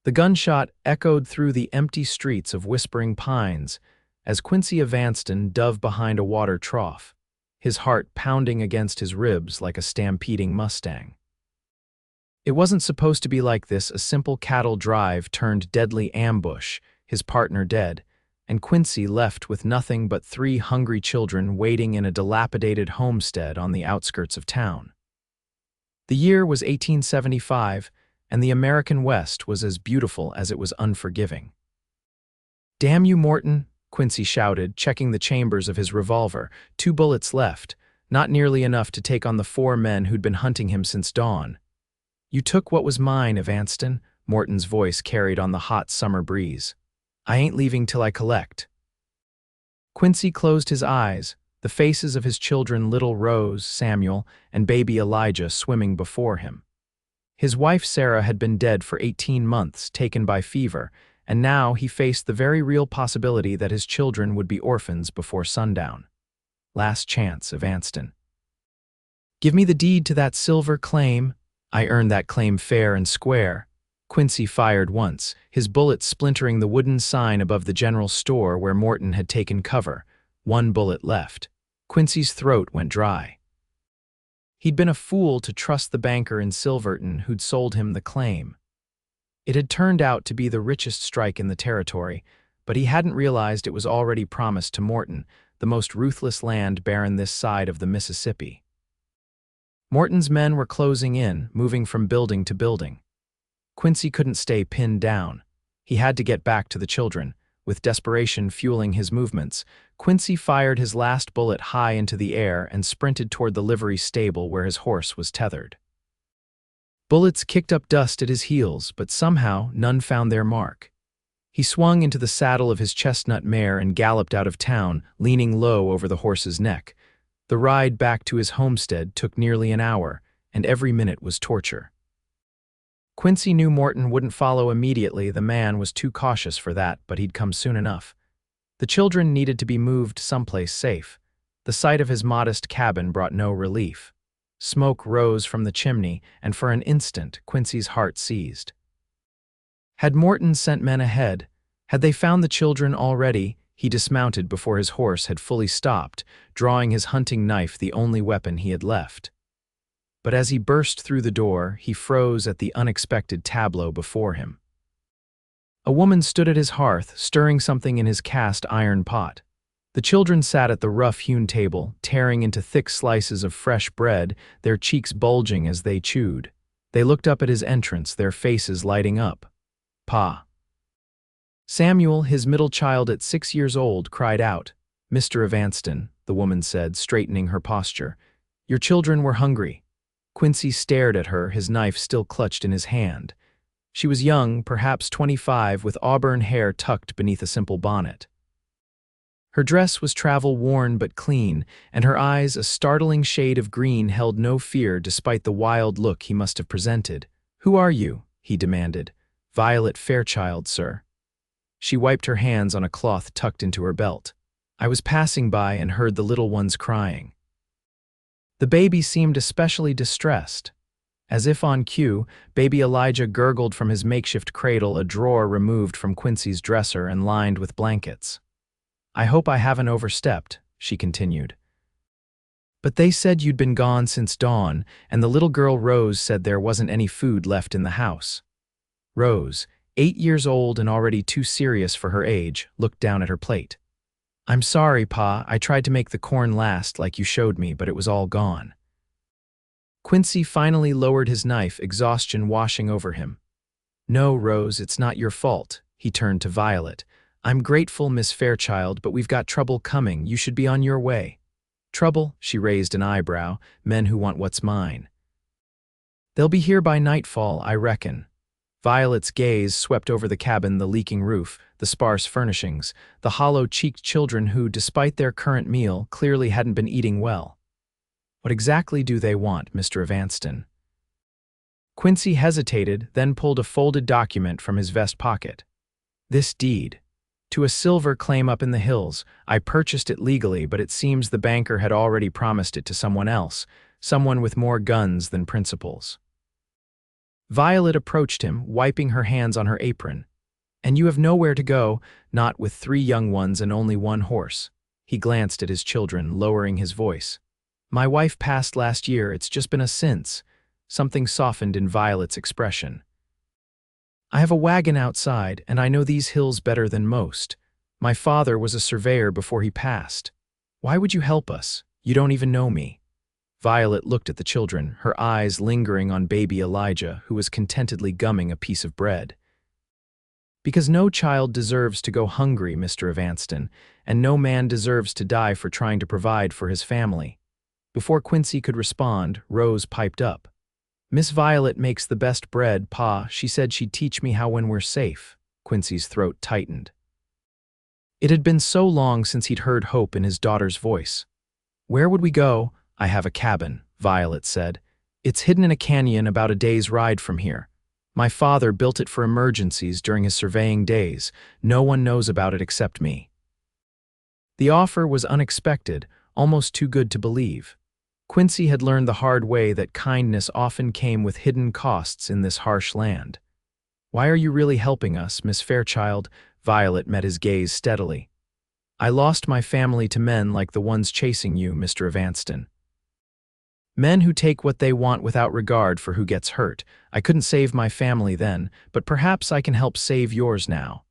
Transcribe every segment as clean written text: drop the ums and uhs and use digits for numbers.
The gunshot echoed through the empty streets of Whispering Pines as Quincy Evanston dove behind a water trough, his heart pounding against his ribs like a stampeding Mustang. It wasn't supposed to be like this. A simple cattle drive turned deadly ambush, his partner dead, and Quincy left with nothing but 3 hungry children waiting in a dilapidated homestead on the outskirts of town. The year was 1875, and the American West was as beautiful as it was unforgiving. "Damn you, Morton," Quincy shouted, checking the chambers of his revolver. 2 bullets left, not nearly enough to take on the 4 men who'd been hunting him since dawn. "You took what was mine, Evanston," Morton's voice carried on the hot summer breeze. "I ain't leaving till I collect." Quincy closed his eyes, the faces of his children, little Rose, Samuel, and baby Elijah, swimming before him. His wife Sarah had been dead for 18 months, taken by fever, and now he faced the very real possibility that his children would be orphans before sundown. Last chance, Evanston. "Give me the deed to that silver claim. I earned that claim fair and square." Quincy fired once, his bullet splintering the wooden sign above the general store where Morton had taken cover. 1 bullet left. Quincy's throat went dry. He'd been a fool to trust the banker in Silverton who'd sold him the claim. It had turned out to be the richest strike in the territory, but he hadn't realized it was already promised to Morton, the most ruthless land baron this side of the Mississippi. Morton's men were closing in, moving from building to building. Quincy couldn't stay pinned down. He had to get back to the children. With desperation fueling his movements, Quincy fired his last bullet high into the air and sprinted toward the livery stable where his horse was tethered. Bullets kicked up dust at his heels, but somehow none found their mark. He swung into the saddle of his chestnut mare and galloped out of town, leaning low over the horse's neck. The ride back to his homestead took nearly an hour, and every minute was torture. Quincy knew Morton wouldn't follow immediately. The man was too cautious for that, but he'd come soon enough. The children needed to be moved someplace safe. The sight of his modest cabin brought no relief. Smoke rose from the chimney, and for an instant Quincy's heart seized. Had Morton sent men ahead? Had they found the children already? He dismounted before his horse had fully stopped, drawing his hunting knife, the only weapon he had left. But as he burst through the door, he froze at the unexpected tableau before him. A woman stood at his hearth, stirring something in his cast iron pot. The children sat at the rough-hewn table, tearing into thick slices of fresh bread, their cheeks bulging as they chewed. They looked up at his entrance, their faces lighting up. "Pa." Samuel, his middle child at 6 years old, cried out. "Mr. Evanston," the woman said, straightening her posture, "your children were hungry." Quincy stared at her, his knife still clutched in his hand. She was young, perhaps 25, with auburn hair tucked beneath a simple bonnet. Her dress was travel-worn but clean, and her eyes, a startling shade of green, held no fear despite the wild look he must have presented. "Who are you?" he demanded. "Violet Fairchild, sir." She wiped her hands on a cloth tucked into her belt. "I was passing by and heard the little ones crying." The baby seemed especially distressed. As if on cue, baby Elijah gurgled from his makeshift cradle, a drawer removed from Quincy's dresser and lined with blankets. "I hope I haven't overstepped," she continued. "But they said you'd been gone since dawn, and the little girl Rose said there wasn't any food left in the house." Rose, 8 years old and already too serious for her age, looked down at her plate. "I'm sorry, Pa, I tried to make the corn last like you showed me, but it was all gone." Quincy finally lowered his knife, exhaustion washing over him. "No, Rose, it's not your fault." He turned to Violet. "I'm grateful, Miss Fairchild, but we've got trouble coming. You should be on your way." "Trouble?" She raised an eyebrow. "Men who want what's mine." "They'll be here by nightfall, I reckon." Violet's gaze swept over the cabin, the leaking roof, the sparse furnishings, the hollow-cheeked children who, despite their current meal, clearly hadn't been eating well. "What exactly do they want, Mr. Evanston?" Quincy hesitated, then pulled a folded document from his vest pocket. "This deed. To a silver claim up in the hills. I purchased it legally, but it seems the banker had already promised it to someone else, someone with more guns than principles." Violet approached him, wiping her hands on her apron. And you have nowhere to go, not with 3 young ones and only 1 horse. He glanced at his children, lowering his voice. My wife passed last year, it's just been a since. Something softened in Violet's expression. I have a wagon outside, and I know these hills better than most. My father was a surveyor before he passed. Why would you help us? You don't even know me. Violet looked at the children, her eyes lingering on baby Elijah, who was contentedly gumming a piece of bread. Because no child deserves to go hungry, Mr. Evanston, and no man deserves to die for trying to provide for his family. Before Quincy could respond, Rose piped up. Miss Violet makes the best bread, Pa. She said she'd teach me how when we're safe. Quincy's throat tightened. It had been so long since he'd heard hope in his daughter's voice. Where would we go? I have a cabin, Violet said. It's hidden in a canyon about a day's ride from here. My father built it for emergencies during his surveying days. No one knows about it except me. The offer was unexpected, almost too good to believe. Quincy had learned the hard way that kindness often came with hidden costs in this harsh land. Why are you really helping us, Miss Fairchild? Violet met his gaze steadily. I lost my family to men like the ones chasing you, Mr. Evanston. Men who take what they want without regard for who gets hurt. I couldn't save my family then, but perhaps I can help save yours now.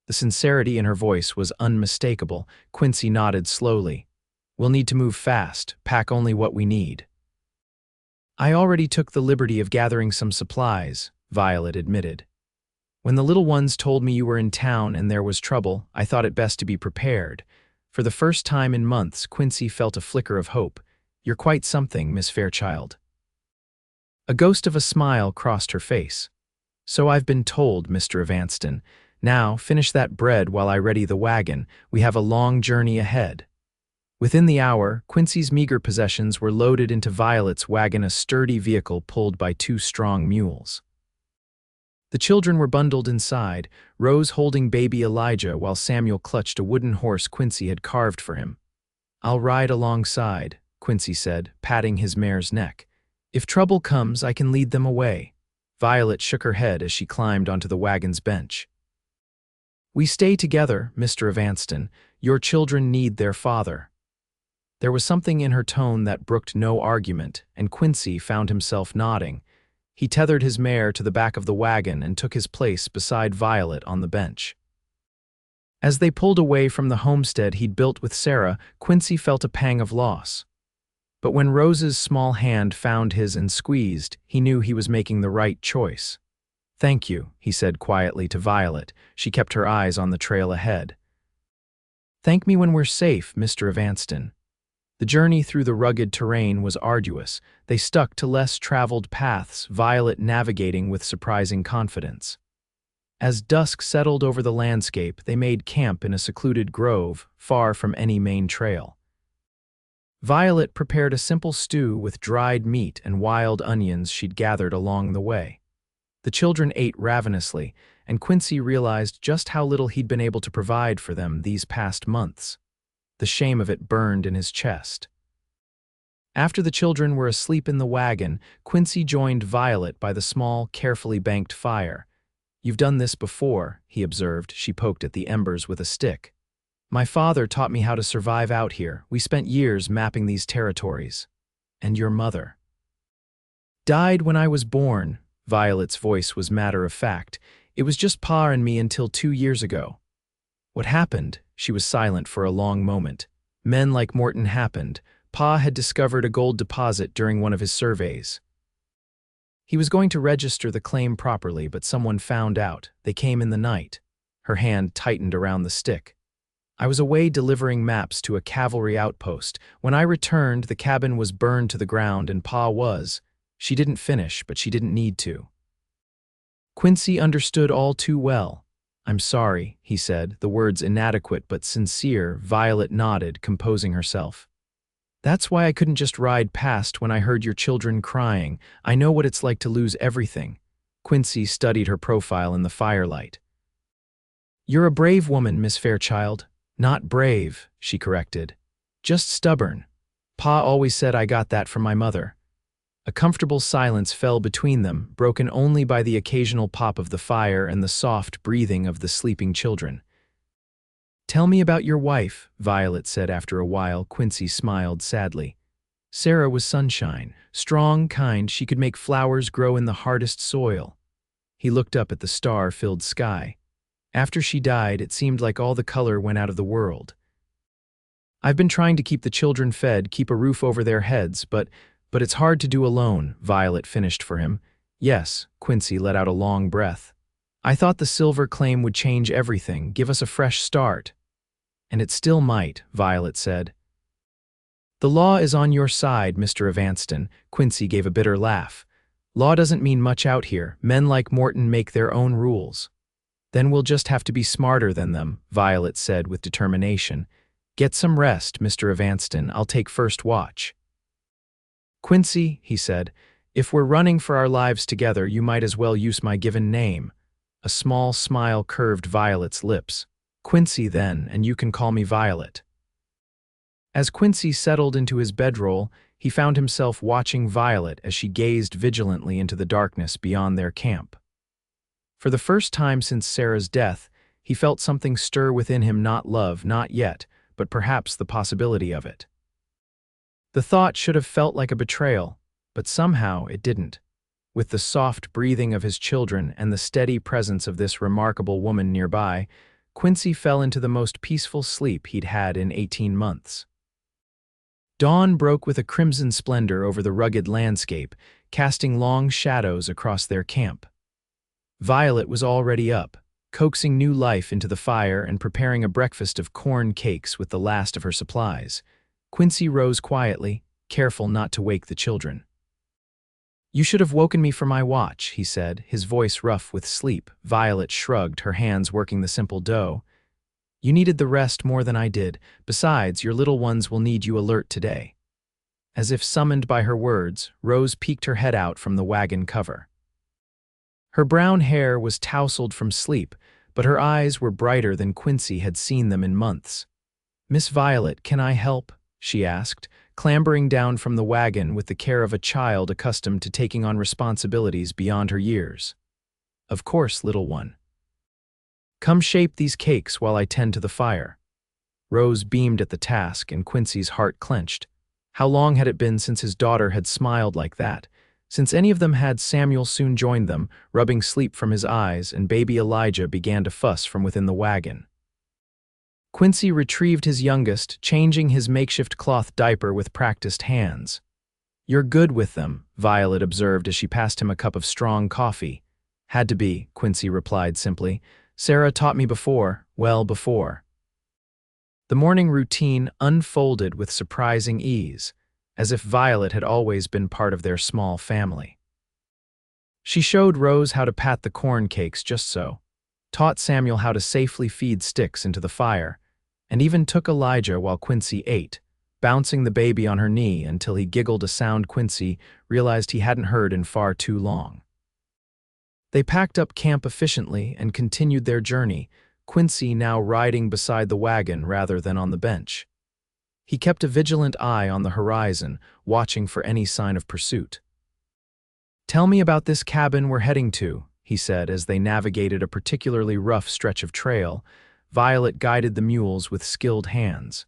The sincerity in her voice was unmistakable. Quincy nodded slowly. We'll need to move fast, pack only what we need. I already took the liberty of gathering some supplies, Violet admitted. When the little ones told me you were in town and there was trouble, I thought it best to be prepared. For the first time in months, Quincy felt a flicker of hope. You're quite something, Miss Fairchild. A ghost of a smile crossed her face. So I've been told, Mr. Evanston. Now, finish that bread while I ready the wagon. We have a long journey ahead. Within the hour, Quincy's meager possessions were loaded into Violet's wagon, a sturdy vehicle pulled by 2 strong mules. The children were bundled inside, Rose holding baby Elijah while Samuel clutched a wooden horse Quincy had carved for him. I'll ride alongside, Quincy said, patting his mare's neck. If trouble comes, I can lead them away. Violet shook her head as she climbed onto the wagon's bench. We stay together, Mr. Evanston. Your children need their father. There was something in her tone that brooked no argument, and Quincy found himself nodding. He tethered his mare to the back of the wagon and took his place beside Violet on the bench. As they pulled away from the homestead he'd built with Sarah, Quincy felt a pang of loss. But when Rose's small hand found his and squeezed, he knew he was making the right choice. Thank you, he said quietly to Violet. She kept her eyes on the trail ahead. Thank me when we're safe, Mr. Evanston. The journey through the rugged terrain was arduous. They stuck to less traveled paths, Violet navigating with surprising confidence. As dusk settled over the landscape, they made camp in a secluded grove, far from any main trail. Violet prepared a simple stew with dried meat and wild onions she'd gathered along the way. The children ate ravenously, and Quincy realized just how little he'd been able to provide for them these past months. The shame of it burned in his chest. After the children were asleep in the wagon, Quincy joined Violet by the small, carefully banked fire. You've done this before, he observed. She poked at the embers with a stick. My father taught me how to survive out here. We spent years mapping these territories. And your mother died when I was born. Violet's voice was matter-of-fact. It was just Pa and me until 2 years ago. What happened? She was silent for a long moment. Men like Morton happened. Pa had discovered a gold deposit during one of his surveys. He was going to register the claim properly, but someone found out. They came in the night. Her hand tightened around the stick. I was away delivering maps to a cavalry outpost. When I returned, the cabin was burned to the ground and Pa was. She didn't finish, but she didn't need to. Quincy understood all too well. I'm sorry, he said, the words inadequate but sincere. Violet nodded, composing herself. That's why I couldn't just ride past when I heard your children crying. I know what it's like to lose everything. Quincy studied her profile in the firelight. You're a brave woman, Miss Fairchild. Not brave, she corrected. Just stubborn. Pa always said I got that from my mother. A comfortable silence fell between them, broken only by the occasional pop of the fire and the soft breathing of the sleeping children. "Tell me about your wife," Violet said after a while. Quincy smiled sadly. Sarah was sunshine, strong, kind. She could make flowers grow in the hardest soil. He looked up at the star-filled sky. After she died, it seemed like all the color went out of the world. "I've been trying to keep the children fed, keep a roof over their heads, but it's hard to do alone," Violet finished for him. "Yes," Quincy let out a long breath. "I thought the silver claim would change everything, give us a fresh start." "And it still might," Violet said. "The law is on your side, Mr. Evanston." Quincy gave a bitter laugh. "Law doesn't mean much out here. Men like Morton make their own rules." "Then we'll just have to be smarter than them," Violet said with determination. "Get some rest, Mr. Evanston. I'll take first watch." "Quincy," he said, "if we're running for our lives together, you might as well use my given name." A small smile curved Violet's lips. "Quincy, then, and you can call me Violet." As Quincy settled into his bedroll, he found himself watching Violet as she gazed vigilantly into the darkness beyond their camp. For the first time since Sarah's death, he felt something stir within him, not love, not yet, but perhaps the possibility of it. The thought should have felt like a betrayal, but somehow it didn't. With the soft breathing of his children and the steady presence of this remarkable woman nearby, Quincy fell into the most peaceful sleep he'd had in 18 months. Dawn broke with a crimson splendor over the rugged landscape, casting long shadows across their camp. Violet was already up, coaxing new life into the fire and preparing a breakfast of corn cakes with the last of her supplies. Quincy rose quietly, careful not to wake the children. "You should have woken me for my watch," he said, his voice rough with sleep. Violet shrugged, her hands working the simple dough. "You needed the rest more than I did. Besides, your little ones will need you alert today." As if summoned by her words, Rose peeked her head out from the wagon cover. Her brown hair was tousled from sleep, but her eyes were brighter than Quincy had seen them in months. "Miss Violet, can I help?" she asked, clambering down from the wagon with the care of a child accustomed to taking on responsibilities beyond her years. "Of course, little one." "Come shape these cakes while I tend to the fire." Rose beamed at the task, and Quincy's heart clenched. How long had it been since his daughter had smiled like that? Since any of them had, Samuel soon joined them, rubbing sleep from his eyes, and baby Elijah began to fuss from within the wagon. Quincy retrieved his youngest, changing his makeshift cloth diaper with practiced hands. "You're good with them," Violet observed as she passed him a cup of strong coffee. "Had to be," Quincy replied simply. "Sarah taught me before, well before." The morning routine unfolded with surprising ease, as if Violet had always been part of their small family. She showed Rose how to pat the corn cakes just so, taught Samuel how to safely feed sticks into the fire, and even took Elijah while Quincy ate, bouncing the baby on her knee until he giggled a sound Quincy realized he hadn't heard in far too long. They packed up camp efficiently and continued their journey, Quincy now riding beside the wagon rather than on the bench. He kept a vigilant eye on the horizon, watching for any sign of pursuit. "Tell me about this cabin we're heading to," he said as they navigated a particularly rough stretch of trail. Violet guided the mules with skilled hands.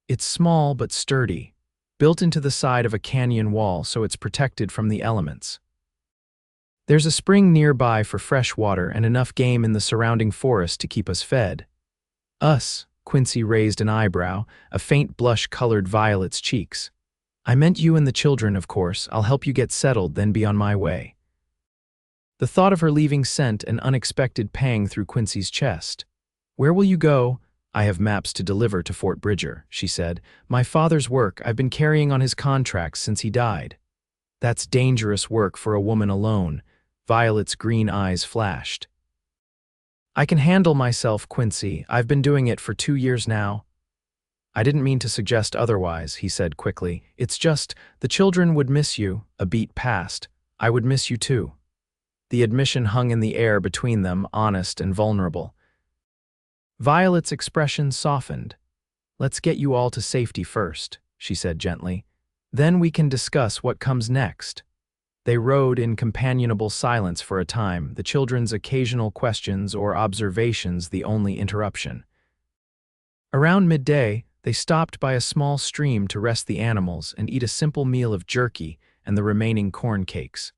"It's small but sturdy, built into the side of a canyon wall so it's protected from the elements. There's a spring nearby for fresh water and enough game in the surrounding forest to keep us fed." "Us?" Quincy raised an eyebrow, a faint blush colored Violet's cheeks. "I meant you and the children, of course. I'll help you get settled, then be on my way." The thought of her leaving sent an unexpected pang through Quincy's chest. "Where will you go?" "I have maps to deliver to Fort Bridger," she said. "My father's work. I've been carrying on his contracts since he died." "That's dangerous work for a woman alone." Violet's green eyes flashed. "I can handle myself, Quincy. I've been doing it for 2 years now." "I didn't mean to suggest otherwise," he said quickly. "It's just, the children would miss you." A beat passed. "I would miss you too." The admission hung in the air between them, honest and vulnerable. Violet's expression softened. "Let's get you all to safety first," she said gently. Then we can discuss what comes next." They rode in companionable silence for a time, the children's occasional questions or observations the only interruption. Around midday, they stopped by a small stream to rest the animals and eat a simple meal of jerky and the remaining corn cakes.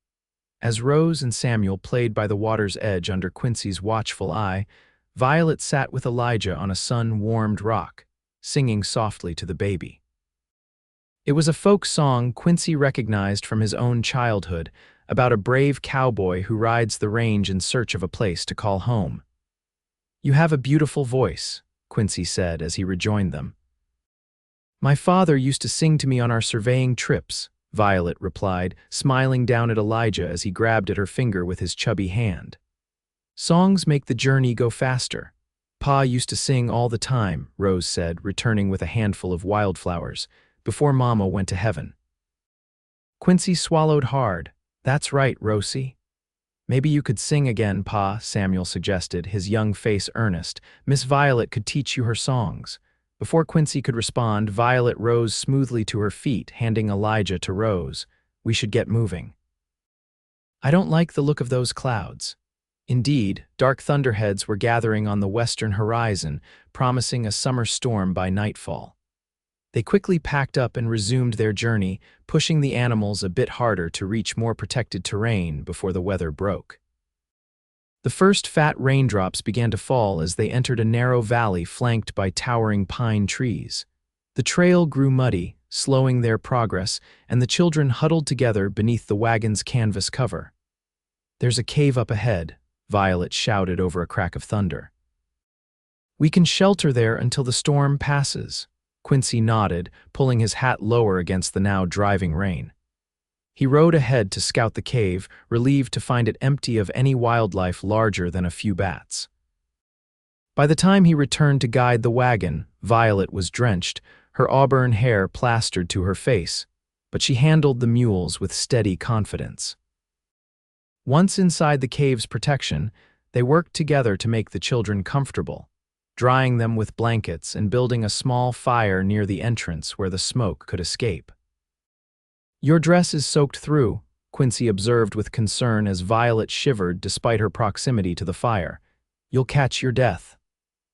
As Rose and Samuel played by the water's edge under Quincy's watchful eye, Violet sat with Elijah on a sun-warmed rock, singing softly to the baby. It was a folk song Quincy recognized from his own childhood, about a brave cowboy who rides the range in search of a place to call home. "You have a beautiful voice," Quincy said as he rejoined them. "My father used to sing to me on our surveying trips," Violet replied, smiling down at Elijah as he grabbed at her finger with his chubby hand. "Songs make the journey go faster. Pa used to sing all the time," Rose said, returning with a handful of wildflowers, "before Mama went to heaven." Quincy swallowed hard. "That's right, Rosie. Maybe you could sing again, Pa," Samuel suggested, his young face earnest. "Miss Violet could teach you her songs." Before Quincy could respond, Violet rose smoothly to her feet, handing Elijah to Rose. "We should get moving." "I don't like the look of those clouds." Indeed, dark thunderheads were gathering on the western horizon, promising a summer storm by nightfall. They quickly packed up and resumed their journey, pushing the animals a bit harder to reach more protected terrain before the weather broke. The first fat raindrops began to fall as they entered a narrow valley flanked by towering pine trees. The trail grew muddy, slowing their progress, and the children huddled together beneath the wagon's canvas cover. "There's a cave up ahead," Violet shouted over a crack of thunder. "We can shelter there until the storm passes," Quincy nodded, pulling his hat lower against the now driving rain. He rode ahead to scout the cave, relieved to find it empty of any wildlife larger than a few bats. By the time he returned to guide the wagon, Violet was drenched, her auburn hair plastered to her face, but she handled the mules with steady confidence. Once inside the cave's protection, they worked together to make the children comfortable, drying them with blankets and building a small fire near the entrance where the smoke could escape. "Your dress is soaked through," Quincy observed with concern as Violet shivered despite her proximity to the fire. "You'll catch your death."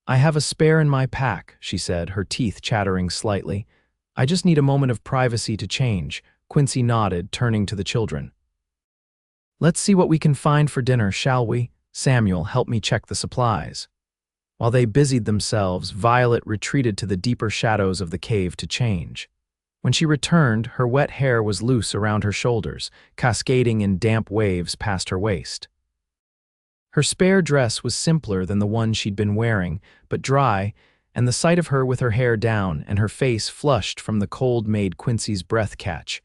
"I have a spare in my pack," she said, her teeth chattering slightly. "I just need a moment of privacy to change." Quincy nodded, turning to the children. "Let's see what we can find for dinner, shall we? Samuel, help me check the supplies." While they busied themselves, Violet retreated to the deeper shadows of the cave to change. When she returned, her wet hair was loose around her shoulders, cascading in damp waves past her waist. Her spare dress was simpler than the one she'd been wearing, but dry, and the sight of her with her hair down and her face flushed from the cold made Quincy's breath catch.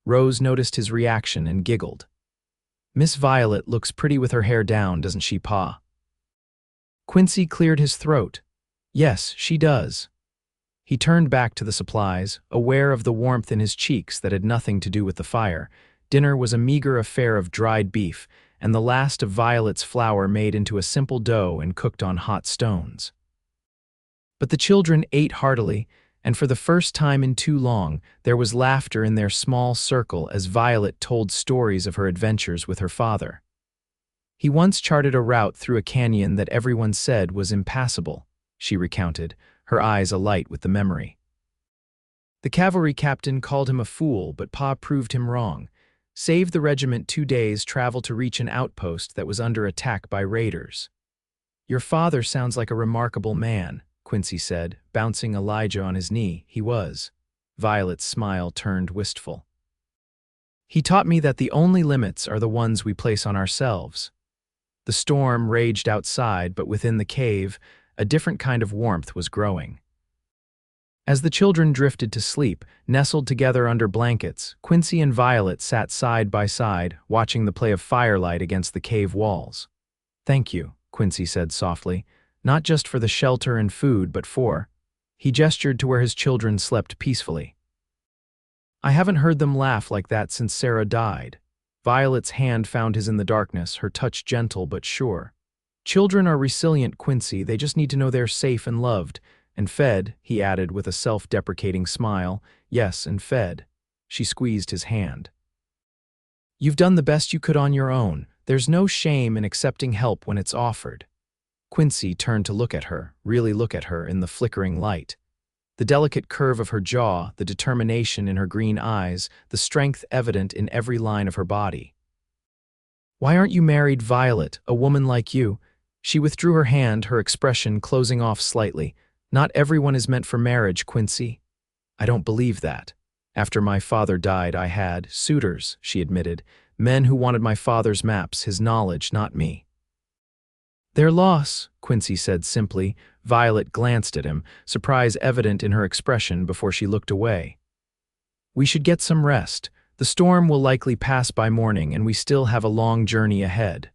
Rose noticed his reaction and giggled. "Miss Violet looks pretty with her hair down, doesn't she, Pa?" Quincy cleared his throat. "Yes, she does." He turned back to the supplies, aware of the warmth in his cheeks that had nothing to do with the fire. Dinner was a meager affair of dried beef, and the last of Violet's flour made into a simple dough and cooked on hot stones. But the children ate heartily, and for the first time in too long, there was laughter in their small circle as Violet told stories of her adventures with her father. "He once charted a route through a canyon that everyone said was impassable," she recounted, her eyes alight with the memory. "The cavalry captain called him a fool, but Pa proved him wrong. Saved the regiment 2 days' travel to reach an outpost that was under attack by raiders." "Your father sounds like a remarkable man," Quincy said, bouncing Elijah on his knee. "He was." Violet's smile turned wistful. "He taught me that the only limits are the ones we place on ourselves." The storm raged outside, but within the cave, a different kind of warmth was growing. As the children drifted to sleep, nestled together under blankets, Quincy and Violet sat side by side, watching the play of firelight against the cave walls. "Thank you," Quincy said softly, "not just for the shelter and food, but for—" He gestured to where his children slept peacefully. "I haven't heard them laugh like that since Sarah died." Violet's hand found his in the darkness, her touch gentle but sure. "Children are resilient, Quincy. They just need to know they're safe and loved. And fed," he added with a self-deprecating smile. "Yes, and fed." She squeezed his hand. You've done the best you could on your own. There's no shame in accepting help when it's offered. Quincy turned to look at her, really look at her in the flickering light. The delicate curve of her jaw, the determination in her green eyes, the strength evident in every line of her body. Why aren't you married, Violet, a woman like you? She withdrew her hand, her expression closing off slightly. Not everyone is meant for marriage, Quincy. I don't believe that. After my father died, I had suitors, she admitted, men who wanted my father's maps, his knowledge, not me. Their loss, Quincy said simply. Violet glanced at him, surprise evident in her expression before she looked away. We should get some rest. The storm will likely pass by morning, and we still have a long journey ahead.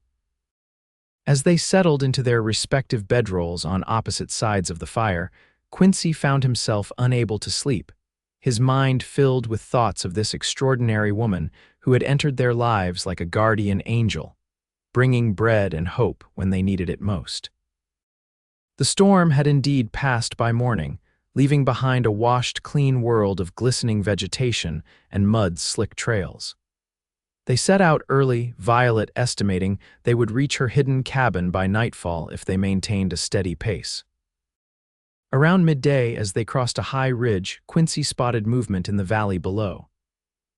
As they settled into their respective bedrolls on opposite sides of the fire, Quincy found himself unable to sleep, his mind filled with thoughts of this extraordinary woman who had entered their lives like a guardian angel, bringing bread and hope when they needed it most. The storm had indeed passed by morning, leaving behind a washed, clean world of glistening vegetation and mud-slick trails. They set out early, Violet estimating they would reach her hidden cabin by nightfall if they maintained a steady pace. Around midday, as they crossed a high ridge, Quincy spotted movement in the valley below.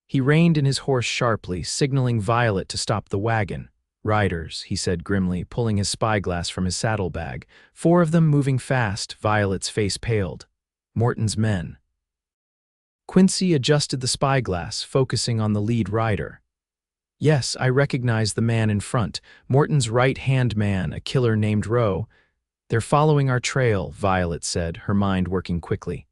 He reined in his horse sharply, signaling Violet to stop the wagon. Riders, he said grimly, pulling his spyglass from his saddlebag. 4 of them moving fast, Violet's face paled. Morton's men. Quincy adjusted the spyglass, focusing on the lead rider. Yes, I recognize the man in front, Morton's right-hand man, a killer named Rowe. They're following our trail, Violet said, her mind working quickly.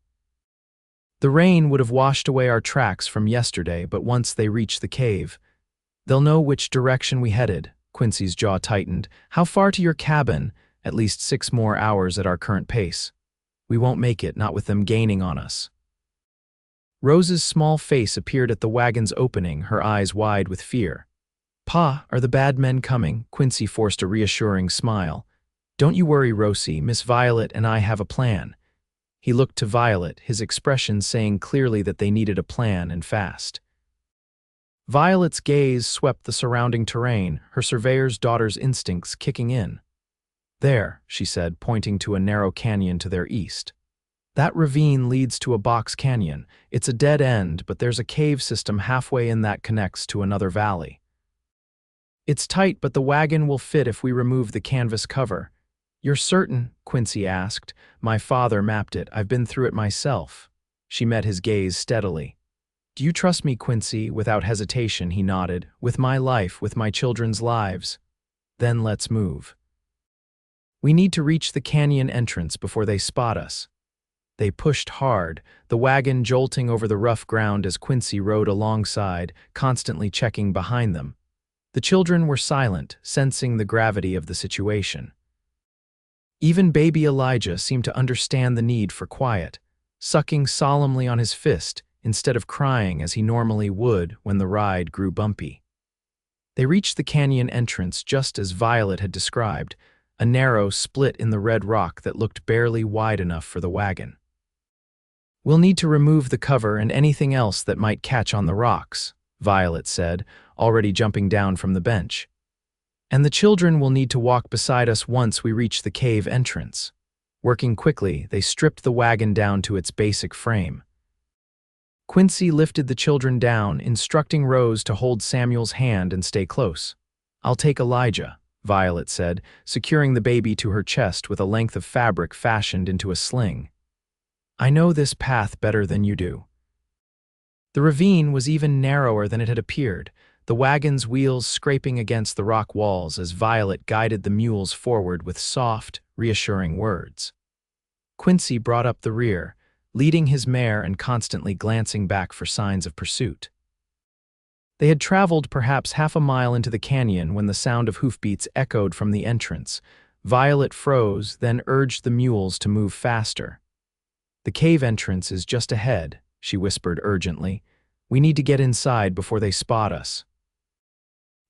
The rain would have washed away our tracks from yesterday, but once they reach the cave, they'll know which direction we headed. Quincy's jaw tightened. How far to your cabin? At least 6 more hours at our current pace. We won't make it, not with them gaining on us. Rose's small face appeared at the wagon's opening, her eyes wide with fear. Pa, are the bad men coming? Quincy forced a reassuring smile. Don't you worry, Rosie, Miss Violet and I have a plan. He looked to Violet, his expression saying clearly that they needed a plan and fast. Violet's gaze swept the surrounding terrain, her surveyor's daughter's instincts kicking in. There, she said, pointing to a narrow canyon to their east. That ravine leads to a box canyon. It's a dead end, but there's a cave system halfway in that connects to another valley. It's tight, but the wagon will fit if we remove the canvas cover. You're certain? Quincy asked. My father mapped it. I've been through it myself. She met his gaze steadily. Do you trust me, Quincy? Without hesitation, he nodded. With my life, with my children's lives. Then let's move. We need to reach the canyon entrance before they spot us. They pushed hard, the wagon jolting over the rough ground as Quincy rode alongside, constantly checking behind them. The children were silent, sensing the gravity of the situation. Even baby Elijah seemed to understand the need for quiet, sucking solemnly on his fist instead of crying as he normally would when the ride grew bumpy. They reached the canyon entrance just as Violet had described, a narrow split in the red rock that looked barely wide enough for the wagon. We'll need to remove the cover and anything else that might catch on the rocks, Violet said, already jumping down from the bench. And the children will need to walk beside us once we reach the cave entrance. Working quickly, they stripped the wagon down to its basic frame. Quincy lifted the children down, instructing Rose to hold Samuel's hand and stay close. I'll take Elijah, Violet said, securing the baby to her chest with a length of fabric fashioned into a sling. I know this path better than you do. The ravine was even narrower than it had appeared, the wagon's wheels scraping against the rock walls as Violet guided the mules forward with soft, reassuring words. Quincy brought up the rear, leading his mare and constantly glancing back for signs of pursuit. They had traveled perhaps half a mile into the canyon when the sound of hoofbeats echoed from the entrance. Violet froze, then urged the mules to move faster. The cave entrance is just ahead, she whispered urgently. We need to get inside before they spot us.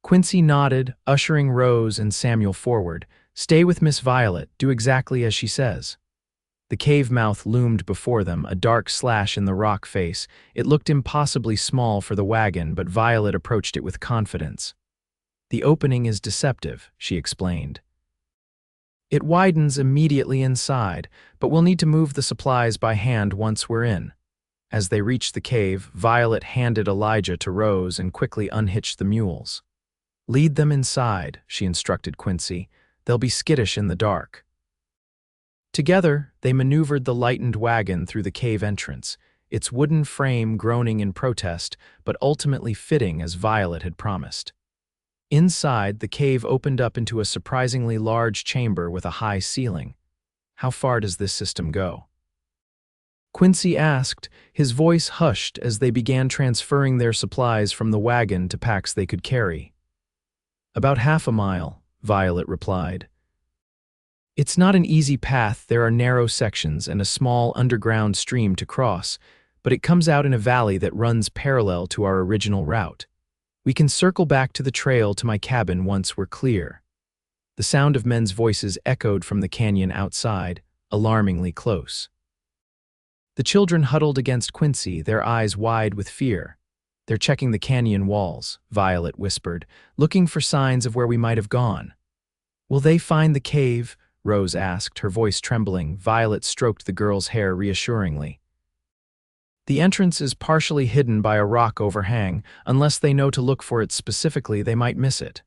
Quincy nodded, ushering Rose and Samuel forward. Stay with Miss Violet, do exactly as she says. The cave mouth loomed before them, a dark slash in the rock face. It looked impossibly small for the wagon, but Violet approached it with confidence. "The opening is deceptive," she explained. "It widens immediately inside, but we'll need to move the supplies by hand once we're in." As they reached the cave, Violet handed Elijah to Rose and quickly unhitched the mules. "Lead them inside," she instructed Quincy. "They'll be skittish in the dark." Together, they maneuvered the lightened wagon through the cave entrance, its wooden frame groaning in protest, but ultimately fitting as Violet had promised. Inside, the cave opened up into a surprisingly large chamber with a high ceiling. "How far does this system go?" Quincy asked, his voice hushed as they began transferring their supplies from the wagon to packs they could carry. "About half a mile," Violet replied. "It's not an easy path. There are narrow sections and a small underground stream to cross, but it comes out in a valley that runs parallel to our original route. We can circle back to the trail to my cabin once we're clear." The sound of men's voices echoed from the canyon outside, alarmingly close. The children huddled against Quincy, their eyes wide with fear. "They're checking the canyon walls," Violet whispered, "looking for signs of where we might have gone." "Will they find the cave?" Rose asked, her voice trembling. Violet stroked the girl's hair reassuringly. "The entrance is partially hidden by a rock overhang. Unless they know to look for it specifically, they might miss it."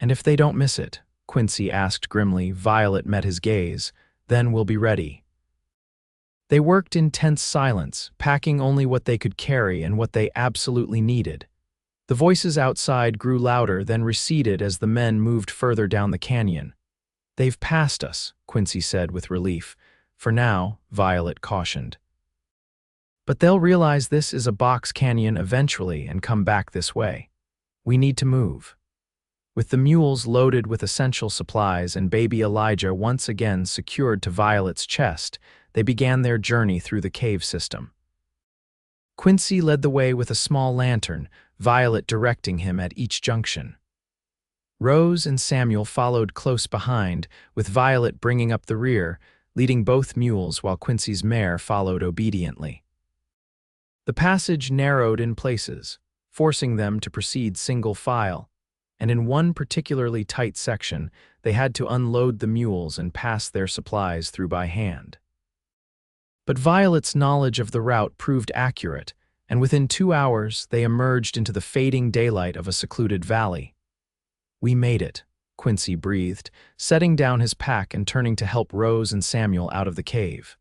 "And if they don't miss it?" Quincy asked grimly. Violet met his gaze. "Then we'll be ready." They worked in tense silence, packing only what they could carry and what they absolutely needed. The voices outside grew louder, then receded as the men moved further down the canyon. "They've passed us," Quincy said with relief. "For now," Violet cautioned. "But they'll realize this is a box canyon eventually and come back this way. We need to move." With the mules loaded with essential supplies and baby Elijah once again secured to Violet's chest, they began their journey through the cave system. Quincy led the way with a small lantern, Violet directing him at each junction. Rose and Samuel followed close behind, with Violet bringing up the rear, leading both mules while Quincy's mare followed obediently. The passage narrowed in places, forcing them to proceed single file, and in one particularly tight section, they had to unload the mules and pass their supplies through by hand. But Violet's knowledge of the route proved accurate, and within 2 hours they emerged into the fading daylight of a secluded valley. "We made it," Quincy breathed, setting down his pack and turning to help Rose and Samuel out of the cave.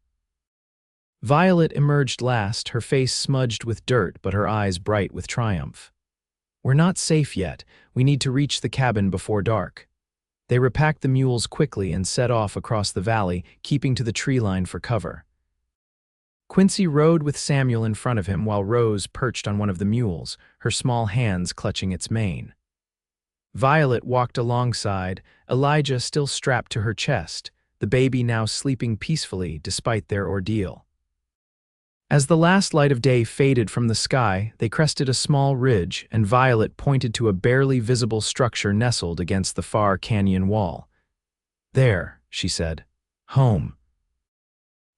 Violet emerged last, her face smudged with dirt but her eyes bright with triumph. "We're not safe yet. We need to reach the cabin before dark." They repacked the mules quickly and set off across the valley, keeping to the tree line for cover. Quincy rode with Samuel in front of him while Rose perched on one of the mules, her small hands clutching its mane. Violet walked alongside, Elijah still strapped to her chest, the baby now sleeping peacefully despite their ordeal. As the last light of day faded from the sky, they crested a small ridge, and Violet pointed to a barely visible structure nestled against the far canyon wall. "There," she said. "Home."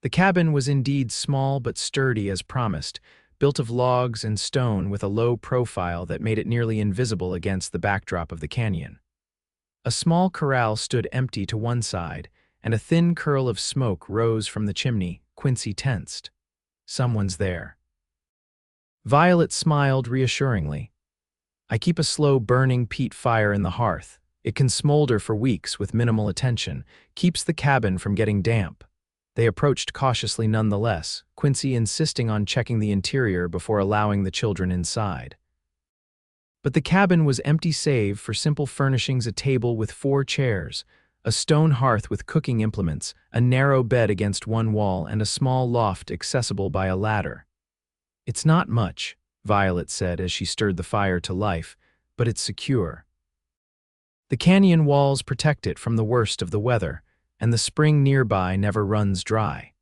The cabin was indeed small but sturdy as promised, built of logs and stone with a low profile that made it nearly invisible against the backdrop of the canyon. A small corral stood empty to one side, and a thin curl of smoke rose from the chimney. Quincy tensed. "Someone's there." Violet smiled reassuringly. "I keep a slow burning peat fire in the hearth. It can smolder for weeks with minimal attention, keeps the cabin from getting damp." They approached cautiously nonetheless, Quincy insisting on checking the interior before allowing the children inside. But the cabin was empty save for simple furnishings: a table with 4 chairs, a stone hearth with cooking implements, a narrow bed against one wall, and a small loft accessible by a ladder. "It's not much," Violet said as she stirred the fire to life, "but it's secure. The canyon walls protect it from the worst of the weather, and the spring nearby never runs dry."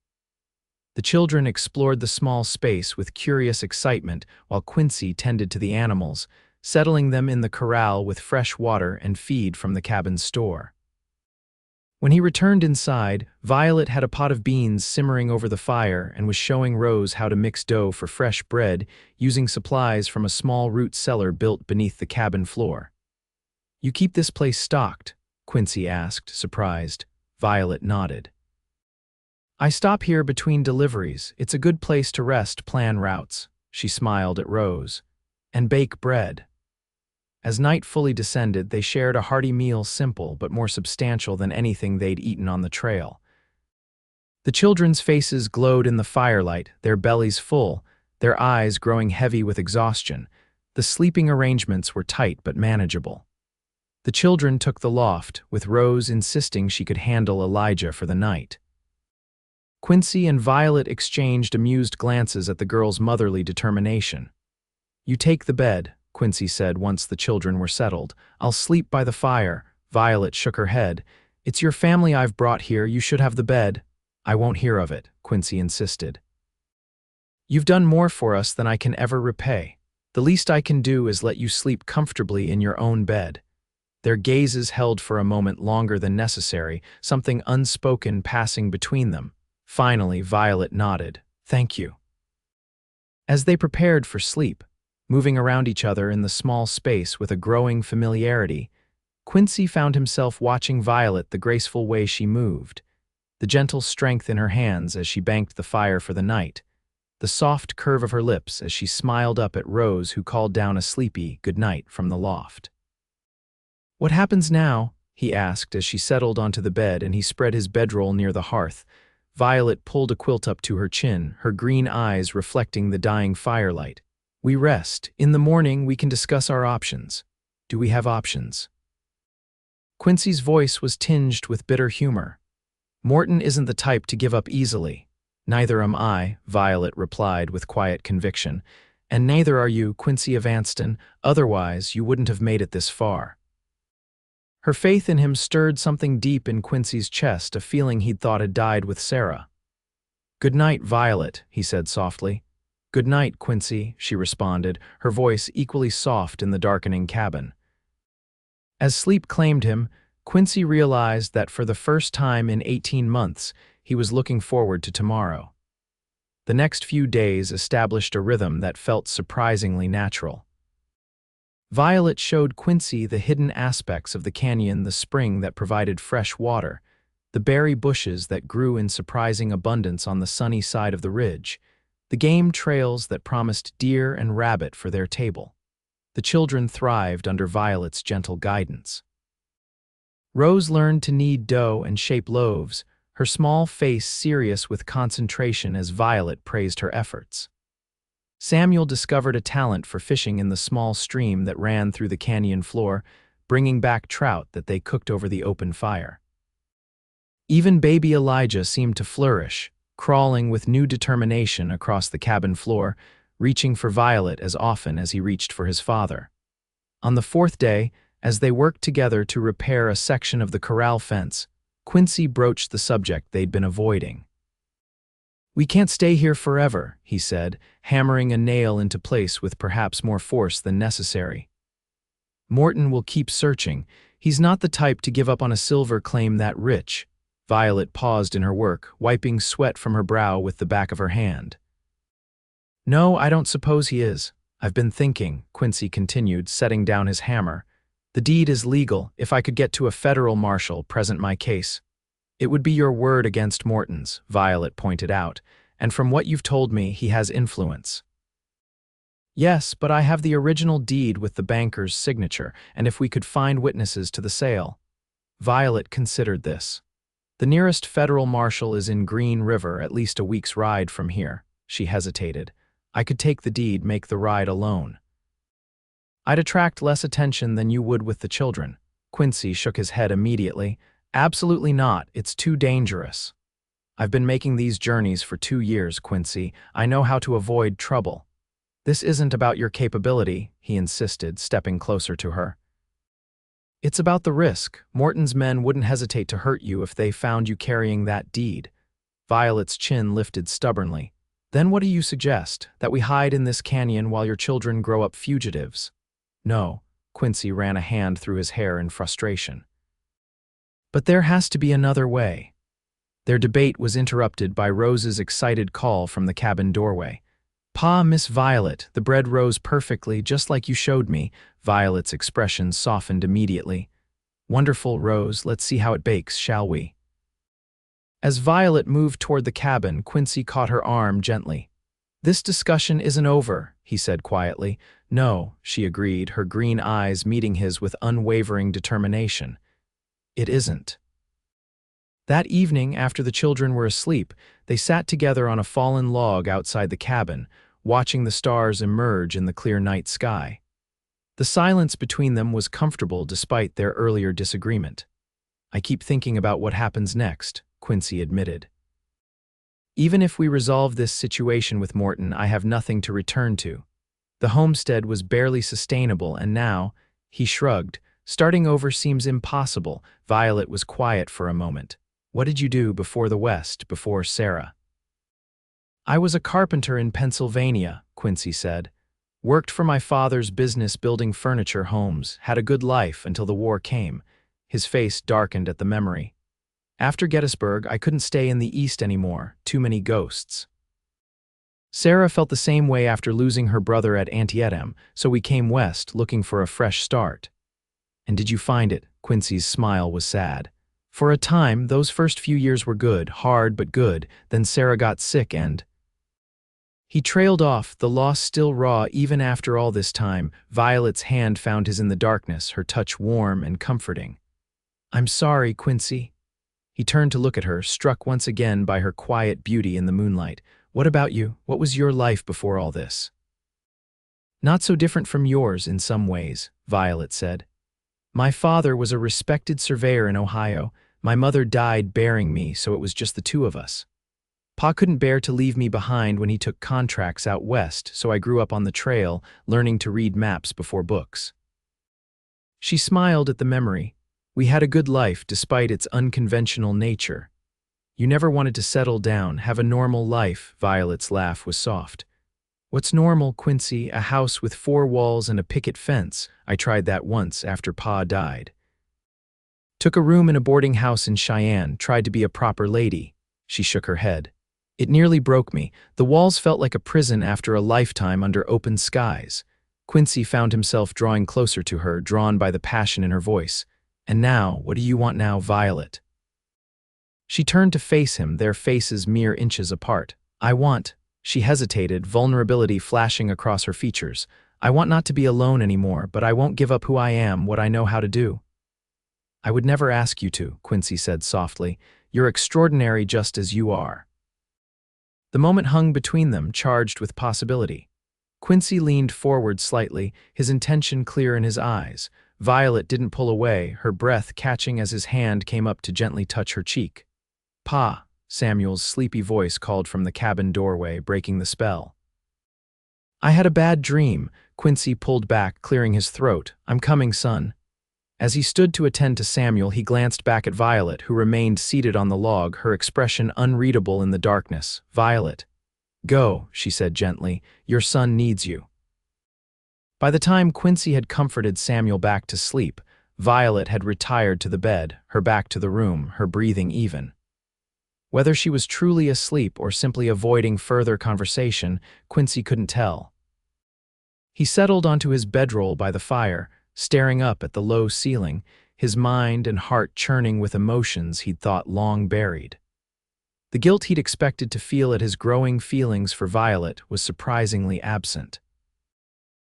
The children explored the small space with curious excitement while Quincy tended to the animals, settling them in the corral with fresh water and feed from the cabin's store. When he returned inside, Violet had a pot of beans simmering over the fire and was showing Rose how to mix dough for fresh bread using supplies from a small root cellar built beneath the cabin floor. "You keep this place stocked?" Quincy asked, surprised. Violet nodded. "I stop here between deliveries. It's a good place to rest, plan routes." She smiled at Rose. "And bake bread." As night fully descended, they shared a hearty meal, simple but more substantial than anything they'd eaten on the trail. The children's faces glowed in the firelight, their bellies full, their eyes growing heavy with exhaustion. The sleeping arrangements were tight but manageable. The children took the loft, with Rose insisting she could handle Elijah for the night. Quincy and Violet exchanged amused glances at the girl's motherly determination. "You take the bed," Quincy said once the children were settled. "I'll sleep by the fire." Violet shook her head. "It's your family I've brought here. You should have the bed." "I won't hear of it," Quincy insisted. "You've done more for us than I can ever repay. The least I can do is let you sleep comfortably in your own bed." Their gazes held for a moment longer than necessary, something unspoken passing between them. Finally, Violet nodded. "Thank you." As they prepared for sleep, moving around each other in the small space with a growing familiarity, Quincy found himself watching Violet the graceful way she moved, the gentle strength in her hands as she banked the fire for the night, the soft curve of her lips as she smiled up at Rose, who called down a sleepy good night from the loft. "What happens now?" he asked as she settled onto the bed and he spread his bedroll near the hearth. Violet pulled a quilt up to her chin, her green eyes reflecting the dying firelight. "We rest. In the morning, we can discuss our options." "Do we have options?" Quincy's voice was tinged with bitter humor. "Morton isn't the type to give up easily." "Neither am I," Violet replied with quiet conviction. "And neither are you, Quincy Evanston. Otherwise, you wouldn't have made it this far." Her faith in him stirred something deep in Quincy's chest, a feeling he'd thought had died with Sarah. "Good night, Violet," he said softly. "Good night, Quincy," she responded, her voice equally soft in the darkening cabin. As sleep claimed him, Quincy realized that for the first time in 18 months, he was looking forward to tomorrow. The next few days established a rhythm that felt surprisingly natural. Violet showed Quincy the hidden aspects of the canyon, the spring that provided fresh water, the berry bushes that grew in surprising abundance on the sunny side of the ridge, the game trails that promised deer and rabbit for their table. The children thrived under Violet's gentle guidance. Rose learned to knead dough and shape loaves, her small face serious with concentration as Violet praised her efforts. Samuel discovered a talent for fishing in the small stream that ran through the canyon floor, bringing back trout that they cooked over the open fire. Even baby Elijah seemed to flourish, crawling with new determination across the cabin floor, reaching for Violet as often as he reached for his father. On the fourth day, as they worked together to repair a section of the corral fence, Quincy broached the subject they'd been avoiding. "We can't stay here forever," he said, hammering a nail into place with perhaps more force than necessary. "Morton will keep searching. He's not the type to give up on a silver claim that rich." Violet paused in her work, wiping sweat from her brow with the back of her hand. "No, I don't suppose he is. I've been thinking," Quincy continued, setting down his hammer. "The deed is legal. If I could get to a federal marshal, present my case." "It would be your word against Morton's," Violet pointed out, "and from what you've told me, he has influence." "Yes, but I have the original deed with the banker's signature, and if we could find witnesses to the sale." Violet considered this. "The nearest federal marshal is in Green River, at least a week's ride from here." She hesitated. "I could take the deed, make the ride alone." "I'd attract less attention than you would with the children." Quincy shook his head immediately. "Absolutely not. It's too dangerous." "I've been making these journeys for 2 years, Quincy. I know how to avoid trouble." "This isn't about your capability," he insisted, stepping closer to her. "It's about the risk. Morton's men wouldn't hesitate to hurt you if they found you carrying that deed." Violet's chin lifted stubbornly. "Then what do you suggest? That we hide in this canyon while your children grow up fugitives?" "No." Quincy ran a hand through his hair in frustration. But there has to be another way. Their debate was interrupted by Rose's excited call from the cabin doorway. "Pa, Miss Violet, the bread rose perfectly, just like you showed me." Violet's expression softened immediately. "Wonderful, Rose, let's see how it bakes, shall we?" As Violet moved toward the cabin, Quincy caught her arm gently. "This discussion isn't over," he said quietly. "No," she agreed, her green eyes meeting his with unwavering determination. "It isn't." That evening, after the children were asleep, they sat together on a fallen log outside the cabin, watching the stars emerge in the clear night sky. The silence between them was comfortable despite their earlier disagreement. "I keep thinking about what happens next," Quincy admitted. "Even if we resolve this situation with Morton, I have nothing to return to. The homestead was barely sustainable, and now," he shrugged, "starting over seems impossible." Violet was quiet for a moment. "What did you do before the West, before Sarah?" "I was a carpenter in Pennsylvania," Quincy said. "Worked for my father's business building furniture homes, had a good life until the war came." His face darkened at the memory. "After Gettysburg, I couldn't stay in the East anymore, too many ghosts. Sarah felt the same way after losing her brother at Antietam, so we came west looking for a fresh start." "And did you find it?" Quincy's smile was sad. "For a time, those first few years were good, hard but good, then Sarah got sick and—" He trailed off, the loss still raw even after all this time. Violet's hand found his in the darkness, her touch warm and comforting. "I'm sorry, Quincy." He turned to look at her, struck once again by her quiet beauty in the moonlight. "What about you? What was your life before all this?" "Not so different from yours in some ways," Violet said. "My father was a respected surveyor in Ohio. My mother died bearing me, so it was just the two of us. Pa couldn't bear to leave me behind when he took contracts out west, so I grew up on the trail, learning to read maps before books." She smiled at the memory. "We had a good life despite its unconventional nature. You never wanted to settle down, have a normal life." Violet's laugh was soft. "What's normal, Quincy? A house with 4 walls and a picket fence. I tried that once after Pa died. Took a room in a boarding house in Cheyenne, tried to be a proper lady." She shook her head. "It nearly broke me. The walls felt like a prison after a lifetime under open skies." Quincy found himself drawing closer to her, drawn by the passion in her voice. "And now, what do you want now, Violet?" She turned to face him, their faces mere inches apart. "I want—" She hesitated, vulnerability flashing across her features. "I want not to be alone anymore, but I won't give up who I am, what I know how to do." "I would never ask you to," Quincy said softly. "You're extraordinary just as you are." The moment hung between them, charged with possibility. Quincy leaned forward slightly, his intention clear in his eyes. Violet didn't pull away, her breath catching as his hand came up to gently touch her cheek. "Pa," Samuel's sleepy voice called from the cabin doorway, breaking the spell. "I had a bad dream." Quincy pulled back, clearing his throat. "I'm coming, son." As he stood to attend to Samuel, he glanced back at Violet, who remained seated on the log, her expression unreadable in the darkness. "Violet." "Go," she said gently. "Your son needs you." By the time Quincy had comforted Samuel back to sleep, Violet had retired to the bed, her back to the room, her breathing even. Whether she was truly asleep or simply avoiding further conversation, Quincy couldn't tell. He settled onto his bedroll by the fire, staring up at the low ceiling, his mind and heart churning with emotions he'd thought long buried. The guilt he'd expected to feel at his growing feelings for Violet was surprisingly absent.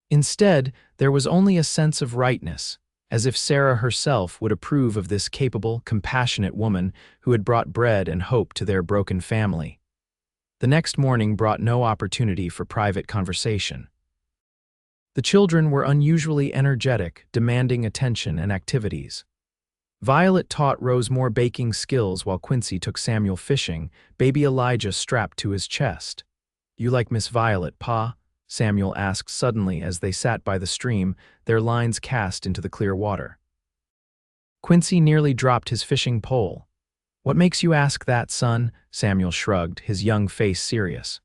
Instead, there was only a sense of rightness, as if Sarah herself would approve of this capable, compassionate woman who had brought bread and hope to their broken family. The next morning brought no opportunity for private conversation. The children were unusually energetic, demanding attention and activities. Violet taught Rose more baking skills while Quincy took Samuel fishing, baby Elijah strapped to his chest. "You like Miss Violet, Pa?" Samuel asked suddenly as they sat by the stream, their lines cast into the clear water. Quincy nearly dropped his fishing pole. "What makes you ask that, son?" Samuel shrugged, his young face serious.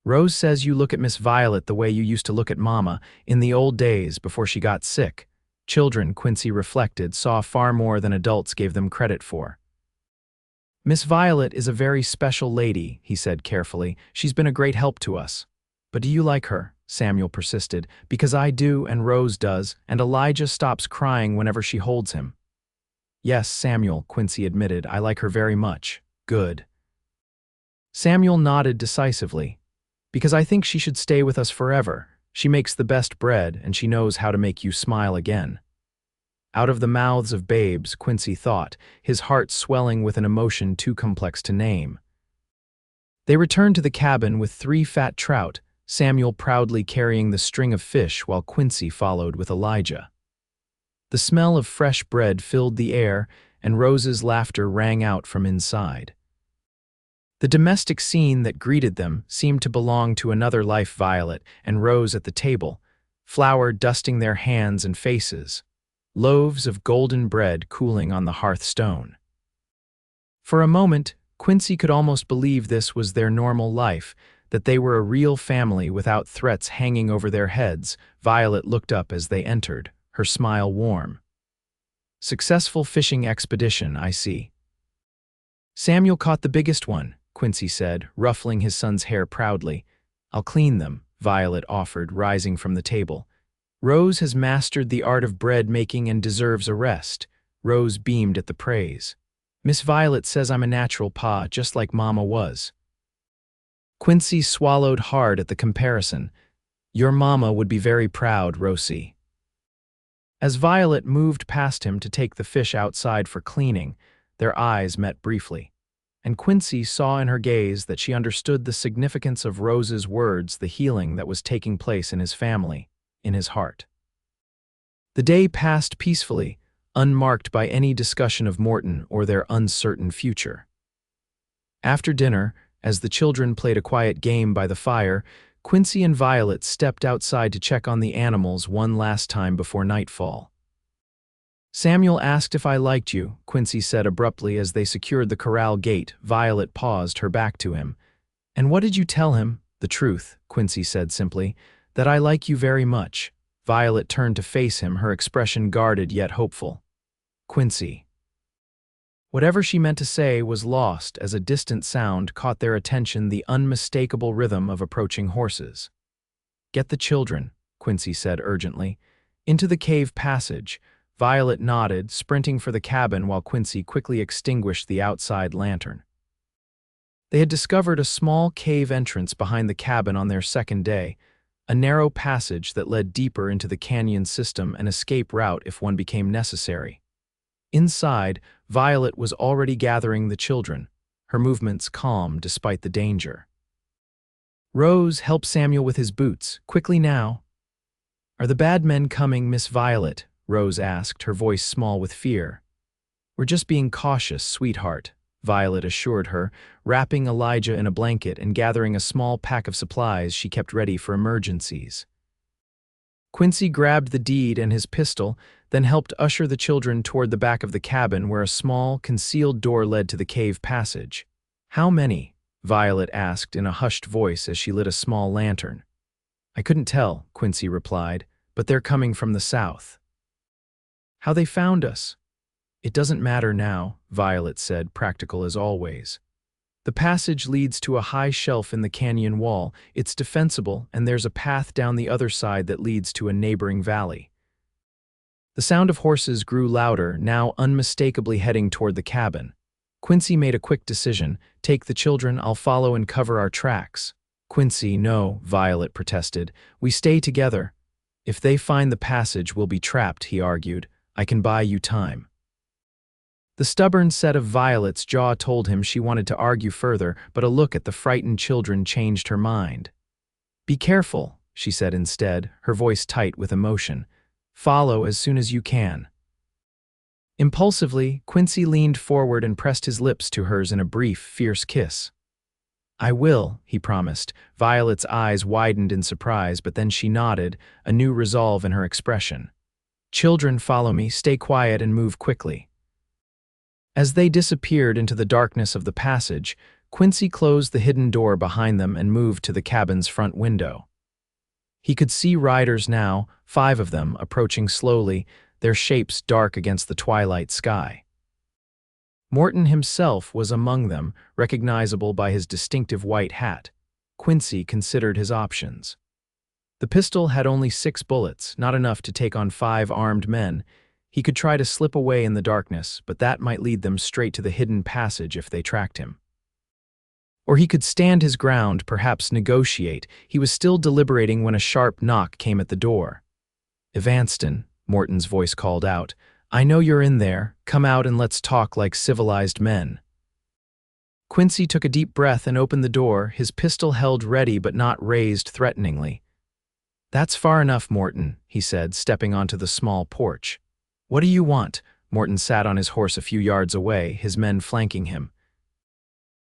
"Rose says you look at Miss Violet the way you used to look at Mama in the old days before she got sick." Children, Quincy reflected, saw far more than adults gave them credit for. Miss Violet is a very special lady, he said carefully. She's been a great help to us. But do you like her? Samuel persisted. Because I do, and Rose does, and Elijah stops crying whenever she holds him. Yes, Samuel, Quincy admitted, I like her very much. Good. Samuel nodded decisively. Because I think she should stay with us forever. She makes the best bread, and she knows how to make you smile again. Out of the mouths of babes, Quincy thought, his heart swelling with an emotion too complex to name. They returned to the cabin with 3 fat trout, Samuel proudly carrying the string of fish while Quincy followed with Elijah. The smell of fresh bread filled the air, and Rose's laughter rang out from inside. The domestic scene that greeted them seemed to belong to another life. Violet and Rose at the table, flour dusting their hands and faces, loaves of golden bread cooling on the hearthstone. For a moment, Quincy could almost believe this was their normal life, that they were a real family without threats hanging over their heads. Violet looked up as they entered, her smile warm. Successful fishing expedition, I see. Samuel caught the biggest one, Quincy said, ruffling his son's hair proudly. I'll clean them, Violet offered, rising from the table. Rose has mastered the art of bread making and deserves a rest. Rose beamed at the praise. Miss Violet says I'm a natural pa, just like Mama was. Quincy swallowed hard at the comparison. Your mama would be very proud, Rosie. As Violet moved past him to take the fish outside for cleaning, their eyes met briefly, and Quincy saw in her gaze that she understood the significance of Rose's words, the healing that was taking place in his family, in his heart. The day passed peacefully, unmarked by any discussion of Morton or their uncertain future. After dinner, as the children played a quiet game by the fire, Quincy and Violet stepped outside to check on the animals one last time before nightfall. Samuel asked if I liked you, Quincy said abruptly as they secured the corral gate. Violet paused, her back to him. And what did you tell him? The truth, Quincy said simply, that I like you very much. Violet turned to face him, her expression guarded yet hopeful. Quincy. Whatever she meant to say was lost as a distant sound caught their attention, the unmistakable rhythm of approaching horses. Get the children, Quincy said urgently. Into the cave passage. Violet nodded, sprinting for the cabin while Quincy quickly extinguished the outside lantern. They had discovered a small cave entrance behind the cabin on their second day, a narrow passage that led deeper into the canyon system, an escape route if one became necessary. Inside, Violet was already gathering the children, her movements calm despite the danger. Rose helped Samuel with his boots. Quickly now. Are the bad men coming, Miss Violet? Rose asked, her voice small with fear. We're just being cautious, sweetheart, Violet assured her, wrapping Elijah in a blanket and gathering a small pack of supplies she kept ready for emergencies. Quincy grabbed the deed and his pistol, then helped usher the children toward the back of the cabin where a small, concealed door led to the cave passage. How many? Violet asked in a hushed voice as she lit a small lantern. I couldn't tell, Quincy replied, but they're coming from the south. How they found us? It doesn't matter now, Violet said, practical as always. The passage leads to a high shelf in the canyon wall. It's defensible, and there's a path down the other side that leads to a neighboring valley. The sound of horses grew louder, now unmistakably heading toward the cabin. Quincy made a quick decision. Take the children, I'll follow and cover our tracks. Quincy, no, Violet protested. We stay together. If they find the passage, we'll be trapped, he argued. I can buy you time. The stubborn set of Violet's jaw told him she wanted to argue further, but a look at the frightened children changed her mind. Be careful, she said instead, her voice tight with emotion. Follow as soon as you can. Impulsively, Quincy leaned forward and pressed his lips to hers in a brief, fierce kiss. I will, he promised. Violet's eyes widened in surprise, but then she nodded, a new resolve in her expression. Children, follow me, stay quiet and move quickly. As they disappeared into the darkness of the passage, Quincy closed the hidden door behind them and moved to the cabin's front window. He could see riders now, 5 of them, approaching slowly, their shapes dark against the twilight sky. Morton himself was among them, recognizable by his distinctive white hat. Quincy considered his options. The pistol had only 6 bullets, not enough to take on 5 armed men. He could try to slip away in the darkness, but that might lead them straight to the hidden passage if they tracked him. Or he could stand his ground, perhaps negotiate. He was still deliberating when a sharp knock came at the door. "Evanston," Morton's voice called out, "I know you're in there. Come out and let's talk like civilized men." Quincy took a deep breath and opened the door, his pistol held ready but not raised threateningly. "That's far enough, Morton," he said, stepping onto the small porch. "What do you want?" Morton sat on his horse a few yards away, his men flanking him.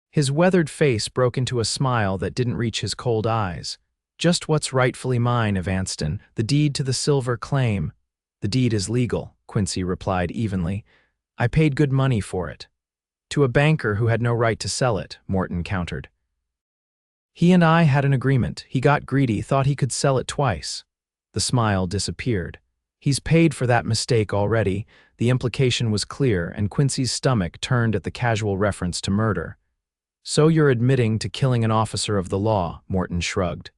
His weathered face broke into a smile that didn't reach his cold eyes. "Just what's rightfully mine, Evanston, the deed to the silver claim." "The deed is legal," Quincy replied evenly. "I paid good money for it." "To a banker who had no right to sell it," Morton countered. "He and I had an agreement. He got greedy, thought he could sell it twice." The smile disappeared. "He's paid for that mistake already." The implication was clear, and Quincy's stomach turned at the casual reference to murder. "So you're admitting to killing an officer of the law," Morton shrugged.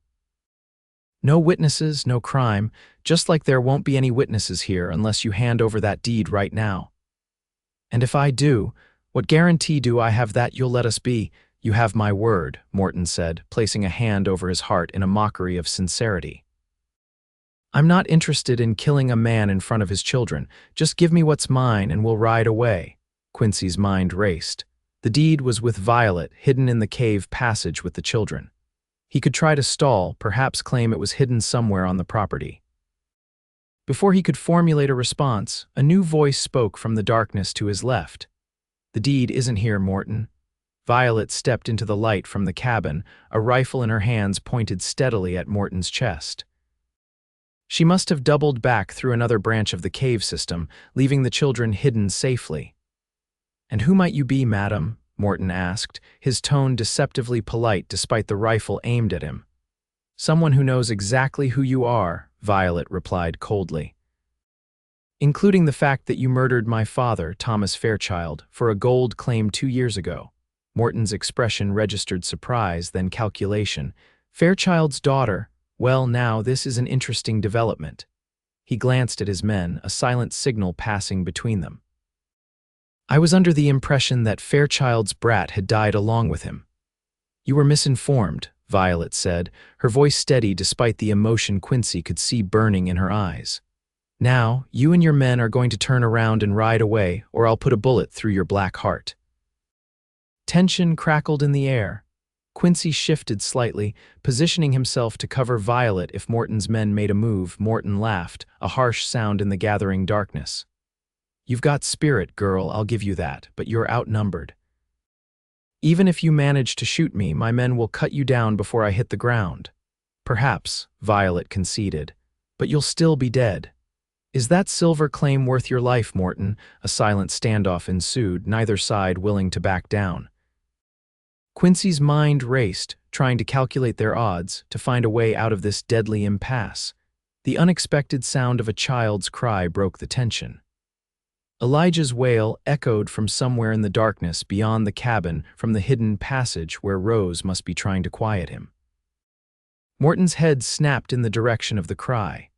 "No witnesses, no crime, just like there won't be any witnesses here unless you hand over that deed right now." "And if I do, what guarantee do I have that you'll let us be?" "You have my word," Morton said, placing a hand over his heart in a mockery of sincerity. "I'm not interested in killing a man in front of his children. Just give me what's mine and we'll ride away." Quincy's mind raced. The deed was with Violet, hidden in the cave passage with the children. He could try to stall, perhaps claim it was hidden somewhere on the property. Before he could formulate a response, a new voice spoke from the darkness to his left. "The deed isn't here, Morton." Violet stepped into the light from the cabin, a rifle in her hands pointed steadily at Morton's chest. She must have doubled back through another branch of the cave system, leaving the children hidden safely. "And who might you be, madam?" Morton asked, his tone deceptively polite despite the rifle aimed at him. "Someone who knows exactly who you are," Violet replied coldly. "Including the fact that you murdered my father, Thomas Fairchild, for a gold claim 2 years ago." Morton's expression registered surprise, then calculation. "Fairchild's daughter? Well, now this is an interesting development." He glanced at his men, a silent signal passing between them. "I was under the impression that Fairchild's brat had died along with him." "You were misinformed," Violet said, her voice steady despite the emotion Quincy could see burning in her eyes. "Now, you and your men are going to turn around and ride away, or I'll put a bullet through your black heart." Tension crackled in the air. Quincy shifted slightly, positioning himself to cover Violet if Morton's men made a move. Morton laughed, a harsh sound in the gathering darkness. "You've got spirit, girl, I'll give you that, but you're outnumbered. Even if you manage to shoot me, my men will cut you down before I hit the ground." "Perhaps," Violet conceded, "but you'll still be dead." "Is that silver claim worth your life, Morton?" A silent standoff ensued, neither side willing to back down. Quincy's mind raced, trying to calculate their odds, to find a way out of this deadly impasse. The unexpected sound of a child's cry broke the tension. Elijah's wail echoed from somewhere in the darkness beyond the cabin, from the hidden passage where Rose must be trying to quiet him. Morton's head snapped in the direction of the cry.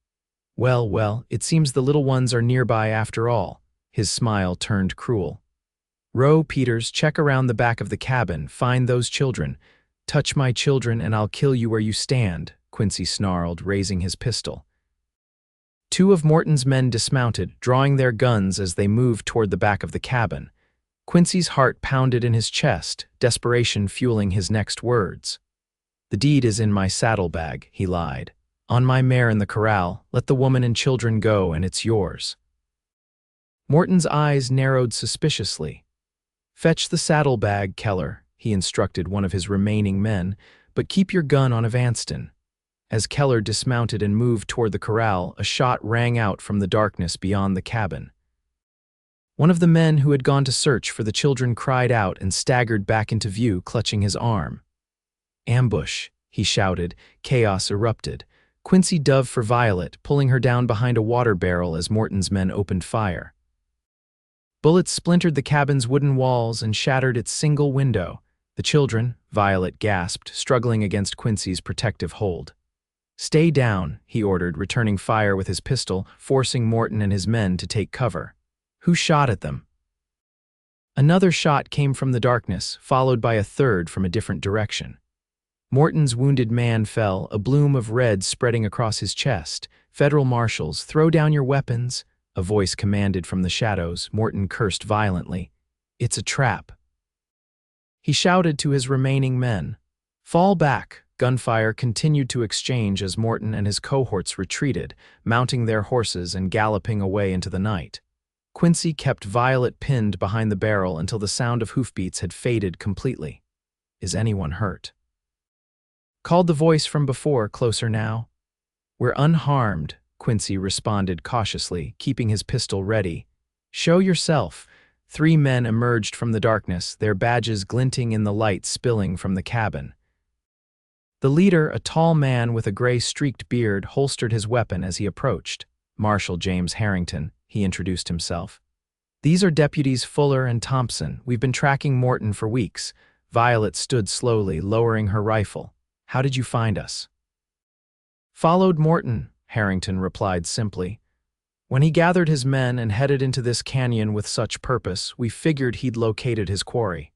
Well, well, it seems the little ones are nearby after all." His smile turned cruel. "Row, Peters, check around the back of the cabin, find those children. Touch my children and I'll kill you where you stand," Quincy snarled, raising his pistol. 2 of Morton's men dismounted, drawing their guns as they moved toward the back of the cabin. Quincy's heart pounded in his chest, desperation fueling his next words. "The deed is in my saddlebag," he lied. "On my mare in the corral, let the woman and children go and it's yours." Morton's eyes narrowed suspiciously. "Fetch the saddlebag, Keller," he instructed one of his remaining men, "but keep your gun on Evanston." As Keller dismounted and moved toward the corral, a shot rang out from the darkness beyond the cabin. One of the men who had gone to search for the children cried out and staggered back into view, clutching his arm. "Ambush," he shouted. Chaos erupted. Quincy dove for Violet, pulling her down behind a water barrel as Morton's men opened fire. Bullets splintered the cabin's wooden walls and shattered its single window. The children, Violet gasped, struggling against Quincy's protective hold. "Stay down," he ordered, returning fire with his pistol, forcing Morton and his men to take cover. "Who shot at them?" Another shot came from the darkness, followed by a third from a different direction. Morton's wounded man fell, a bloom of red spreading across his chest. "Federal marshals, throw down your weapons," a voice commanded from the shadows. Morton cursed violently. "It's a trap." He shouted to his remaining men. "Fall back." Gunfire continued to exchange as Morton and his cohorts retreated, mounting their horses and galloping away into the night. Quincy kept Violet pinned behind the barrel until the sound of hoofbeats had faded completely. "Is anyone hurt?" Called the voice from before, closer now. "We're unharmed," Quincy responded cautiously, keeping his pistol ready. "Show yourself." 3 men emerged from the darkness, their badges glinting in the light spilling from the cabin. The leader, a tall man with a gray streaked beard, holstered his weapon as he approached. "Marshal James Harrington," he introduced himself. "These are Deputies Fuller and Thompson. We've been tracking Morton for weeks." Violet stood slowly, lowering her rifle. "How did you find us?" "Followed Morton," Harrington replied simply. "When he gathered his men and headed into this canyon with such purpose, we figured he'd located his quarry."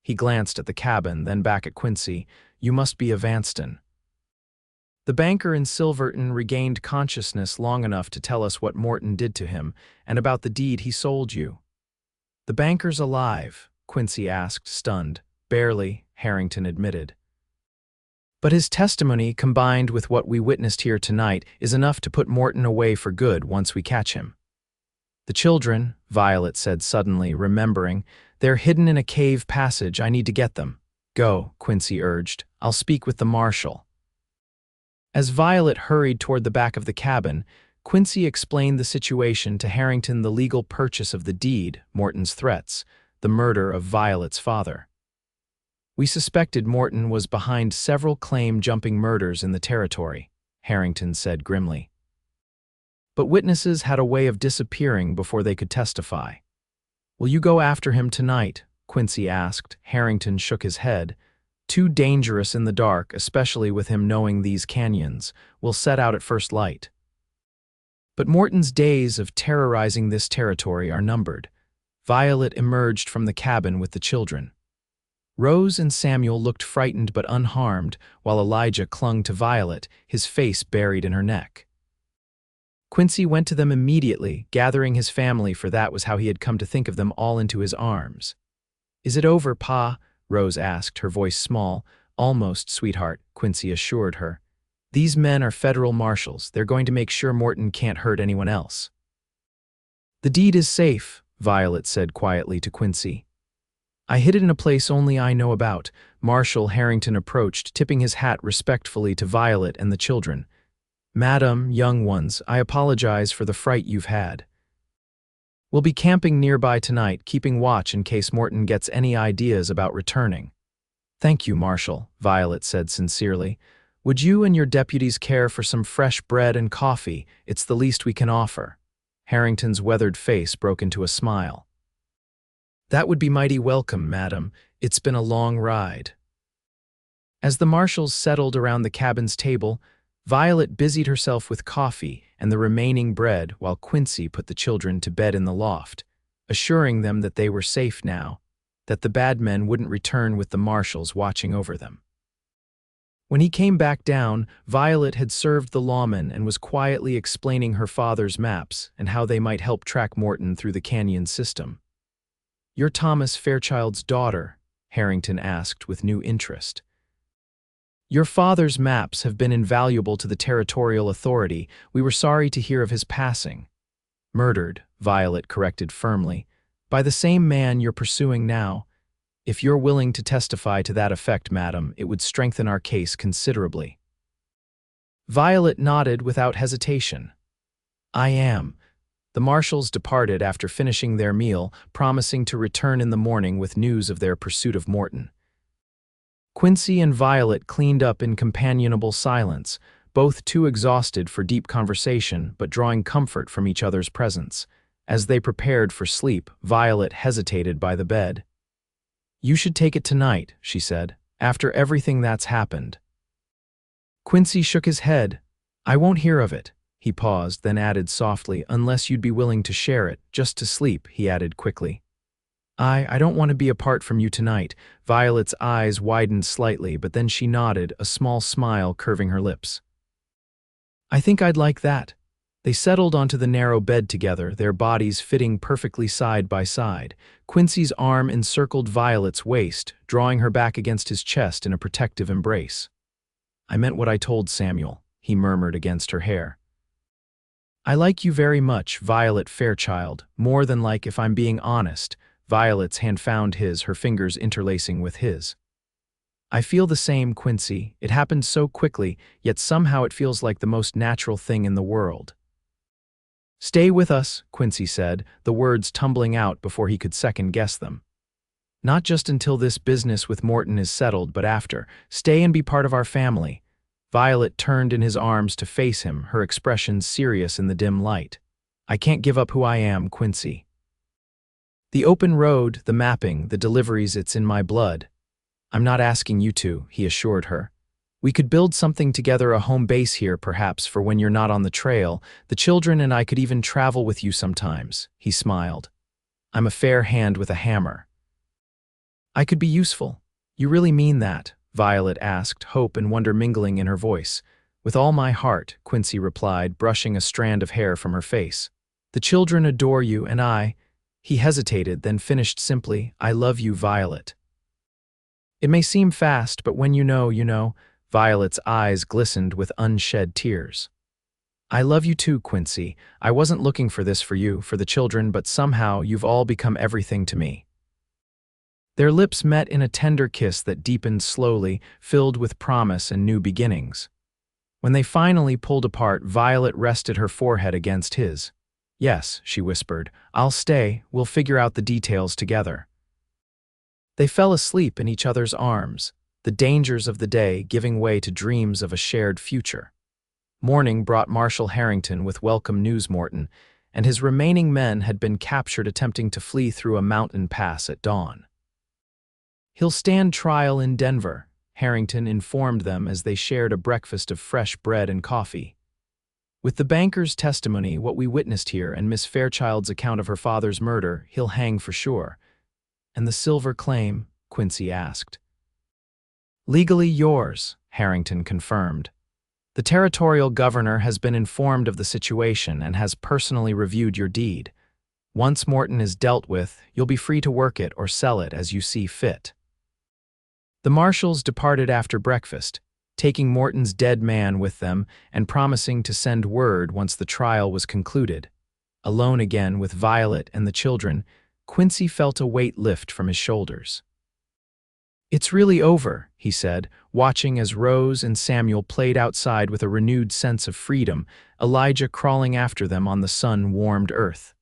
He glanced at the cabin, then back at Quincy. "You must be Evanston." The banker in Silverton regained consciousness long enough to tell us what Morton did to him and about the deed he sold you. "The banker's alive?" Quincy asked, stunned. "Barely," Harrington admitted. "But his testimony, combined with what we witnessed here tonight, is enough to put Morton away for good once we catch him." "The children," Violet said suddenly, remembering, "they're hidden in a cave passage. I need to get them." "Go," Quincy urged. "I'll speak with the marshal." As Violet hurried toward the back of the cabin, Quincy explained the situation to Harrington: the legal purchase of the deed, Morton's threats, the murder of Violet's father. "We suspected Morton was behind several claim-jumping murders in the territory," Harrington said grimly. "But witnesses had a way of disappearing before they could testify." "Will you go after him tonight?" Quincy asked. Harrington shook his head. "Too dangerous in the dark, especially with him knowing these canyons. We'll set out at first light." But Morton's days of terrorizing this territory are numbered. Violet emerged from the cabin with the children. Rose and Samuel looked frightened but unharmed, while Elijah clung to Violet, his face buried in her neck. Quincy went to them immediately, gathering his family, for that was how he had come to think of them, all into his arms. "Is it over, Pa?" Rose asked, her voice small. "Almost, sweetheart," Quincy assured her. "These men are federal marshals. They're going to make sure Morton can't hurt anyone else." "The deed is safe," Violet said quietly to Quincy. "I hid it in a place only I know about." Marshal Harrington approached, tipping his hat respectfully to Violet and the children. "Madam, young ones, I apologize for the fright you've had. We'll be camping nearby tonight, keeping watch in case Morton gets any ideas about returning." "Thank you, Marshal," Violet said sincerely. "Would you and your deputies care for some fresh bread and coffee? It's the least we can offer." Harrington's weathered face broke into a smile. "That would be mighty welcome, madam. It's been a long ride." As the marshals settled around the cabin's table, Violet busied herself with coffee and the remaining bread while Quincy put the children to bed in the loft, assuring them that they were safe now, that the bad men wouldn't return with the marshals watching over them. When he came back down, Violet had served the lawman and was quietly explaining her father's maps and how they might help track Morton through the canyon system. "You're Thomas Fairchild's daughter?" Harrington asked with new interest. "Your father's maps have been invaluable to the territorial authority. We were sorry to hear of his passing." "Murdered," Violet corrected firmly, "by the same man you're pursuing now. If you're willing to testify to that effect, madam, it would strengthen our case considerably." Violet nodded without hesitation. "I am." The marshals departed after finishing their meal, promising to return in the morning with news of their pursuit of Morton. Quincy and Violet cleaned up in companionable silence. both too exhausted for deep conversation but drawing comfort from each other's presence. As they prepared for sleep, Violet hesitated by the bed. "You should take it tonight," she said, "after everything that's happened." Quincy shook his head. "I won't hear of it." He paused, then added softly, "Unless you'd be willing to share it, just to sleep," he added quickly. I don't want to be apart from you tonight." Violet's eyes widened slightly, but then she nodded, a small smile curving her lips. "I think I'd like that." They settled onto the narrow bed together, their bodies fitting perfectly side by side. Quincy's arm encircled Violet's waist, drawing her back against his chest in a protective embrace. "I meant what I told Samuel," he murmured against her hair. "I like you very much, Violet Fairchild, more than like, if I'm being honest." Violet's hand found his, her fingers interlacing with his. "I feel the same, Quincy. It happened so quickly, yet somehow it feels like the most natural thing in the world." "Stay with us," Quincy said, the words tumbling out before he could second-guess them. "Not just until this business with Morton is settled, but after. Stay and be part of our family." Violet turned in his arms to face him, her expression serious in the dim light. "I can't give up who I am, Quincy. The open road, the mapping, the deliveries, it's in my blood." "I'm not asking you to," he assured her. "We could build something together, a home base here, perhaps, for when you're not on the trail. The children and I could even travel with you sometimes," he smiled. "I'm a fair hand with a hammer." "I could be useful." "You really mean that?" Violet asked, hope and wonder mingling in her voice. "With all my heart," Quincy replied, brushing a strand of hair from her face. "The children adore you, and I—" He hesitated, then finished simply, "I love you, Violet." "It may seem fast, but when you know, you know." Violet's eyes glistened with unshed tears. "I love you too, Quincy. I wasn't looking for this for you, for the children, but somehow you've all become everything to me." Their lips met in a tender kiss that deepened slowly, filled with promise and new beginnings. When they finally pulled apart, Violet rested her forehead against his. "Yes," she whispered, "I'll stay. We'll figure out the details together." They fell asleep in each other's arms, the dangers of the day giving way to dreams of a shared future. Morning brought Marshal Harrington with welcome news. Morton and his remaining men had been captured attempting to flee through a mountain pass at dawn. "He'll stand trial in Denver," Harrington informed them as they shared a breakfast of fresh bread and coffee. "With the banker's testimony, what we witnessed here, and Miss Fairchild's account of her father's murder, he'll hang for sure." "And the silver claim?" Quincy asked. "Legally yours," Harrington confirmed. "The territorial governor has been informed of the situation and has personally reviewed your deed. Once Morton is dealt with, you'll be free to work it or sell it as you see fit." The marshals departed after breakfast, taking Morton's dead man with them and promising to send word once the trial was concluded. Alone again with Violet and the children, Quincy felt a weight lift from his shoulders. "It's really over," he said, watching as Rose and Samuel played outside with a renewed sense of freedom, Elijah crawling after them on the sun-warmed earth.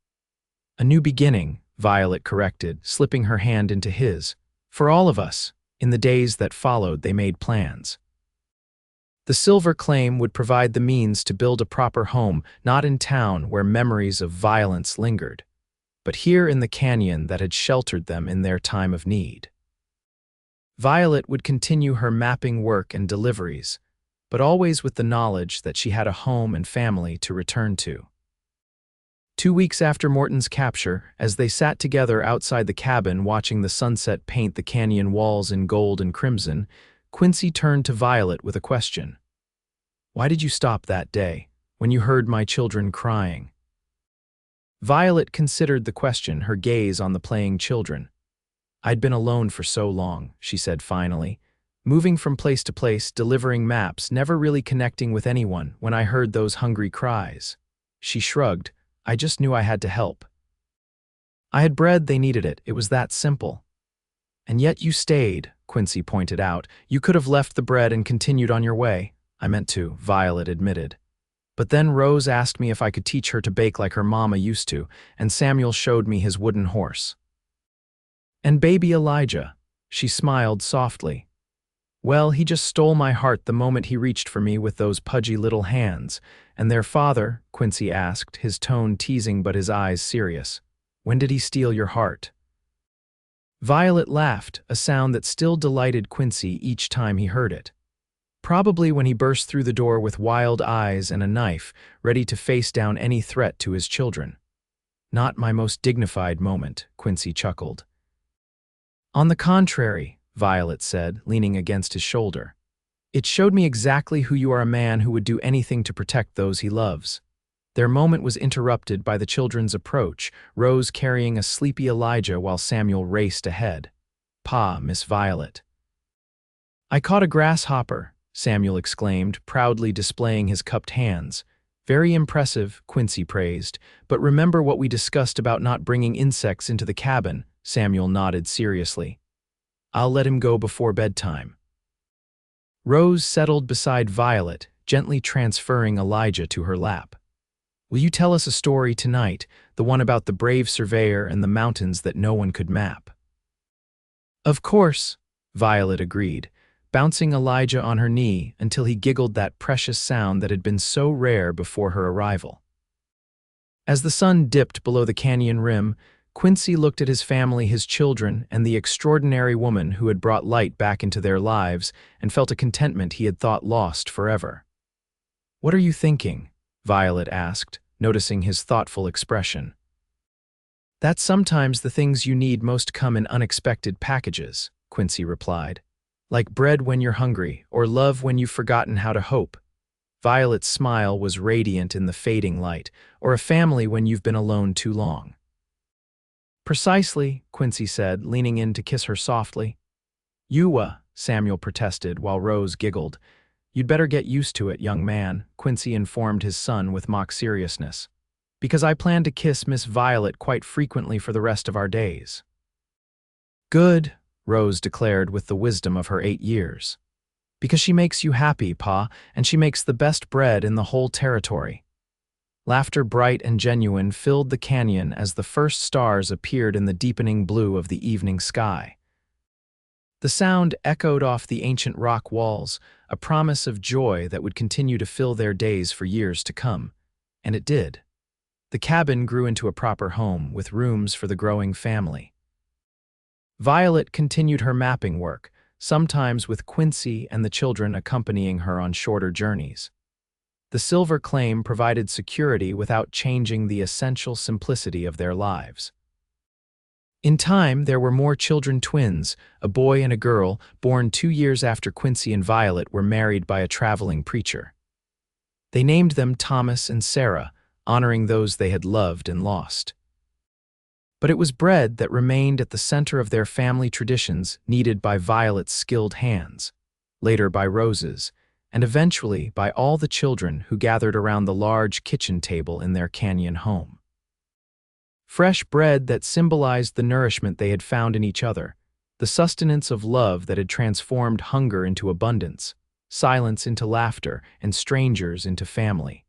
"A new beginning," Violet corrected, slipping her hand into his. "For all of us." In the days that followed, they made plans. The silver claim would provide the means to build a proper home, not in town where memories of violence lingered, but here in the canyon that had sheltered them in their time of need. Violet would continue her mapping work and deliveries, but always with the knowledge that she had a home and family to return to. 2 weeks after Morton's capture, as they sat together outside the cabin watching the sunset paint the canyon walls in gold and crimson, Quincy turned to Violet with a question. "Why did you stop that day, when you heard my children crying?" Violet considered the question, her gaze on the playing children. "I'd been alone for so long," she said finally, "moving from place to place, delivering maps, never really connecting with anyone when I heard those hungry cries." She shrugged. "I just knew I had to help. I had bread, they needed it. It was that simple." "And yet you stayed," Quincy pointed out. "You could have left the bread and continued on your way." "I meant to," Violet admitted. "But then Rose asked me if I could teach her to bake like her mama used to, and Samuel showed me his wooden horse. And baby Elijah." She smiled softly. Well, he just stole my heart the moment he reached for me with those pudgy little hands. And their father, Quincy asked, his tone teasing but his eyes serious. When did he steal your heart? Violet laughed, a sound that still delighted Quincy each time he heard it. Probably when he burst through the door with wild eyes and a knife, ready to face down any threat to his children. Not my most dignified moment, Quincy chuckled. On the contrary, Violet said, leaning against his shoulder. It showed me exactly who you are, a man who would do anything to protect those he loves. Their moment was interrupted by the children's approach, Rose carrying a sleepy Elijah while Samuel raced ahead. Pa, Miss Violet. I caught a grasshopper, Samuel exclaimed, proudly displaying his cupped hands. Very impressive, Quincy praised, but remember what we discussed about not bringing insects into the cabin, Samuel nodded seriously. I'll let him go before bedtime. Rose settled beside Violet, gently transferring Elijah to her lap. Will you tell us a story tonight, the one about the brave surveyor and the mountains that no one could map? Of course, Violet agreed, bouncing Elijah on her knee until he giggled that precious sound that had been so rare before her arrival. As the sun dipped below the canyon rim, Quincy looked at his family, his children, and the extraordinary woman who had brought light back into their lives and felt a contentment he had thought lost forever. What are you thinking? Violet asked, noticing his thoughtful expression. That sometimes the things you need most come in unexpected packages, Quincy replied. Like bread when you're hungry, or love when you've forgotten how to hope. Violet's smile was radiant in the fading light, or a family when you've been alone too long. Precisely, Quincy said, leaning in to kiss her softly. Samuel protested while Rose giggled. You'd better get used to it, young man, Quincy informed his son with mock seriousness. Because I plan to kiss Miss Violet quite frequently for the rest of our days. Good, Rose declared with the wisdom of her 8 years. Because she makes you happy, Pa, and she makes the best bread in the whole territory. Laughter bright and genuine filled the canyon as the first stars appeared in the deepening blue of the evening sky. The sound echoed off the ancient rock walls, a promise of joy that would continue to fill their days for years to come. And it did. The cabin grew into a proper home, with rooms for the growing family. Violet continued her mapping work, sometimes with Quincy and the children accompanying her on shorter journeys. The silver claim provided security without changing the essential simplicity of their lives. In time, there were more children, twins, a boy and a girl, born 2 years after Quincy and Violet were married by a traveling preacher. They named them Thomas and Sarah, honoring those they had loved and lost. But it was bread that remained at the center of their family traditions, kneaded by Violet's skilled hands, later by Rose's, and eventually by all the children who gathered around the large kitchen table in their canyon home. Fresh bread that symbolized the nourishment they had found in each other, the sustenance of love that had transformed hunger into abundance, silence into laughter, and strangers into family.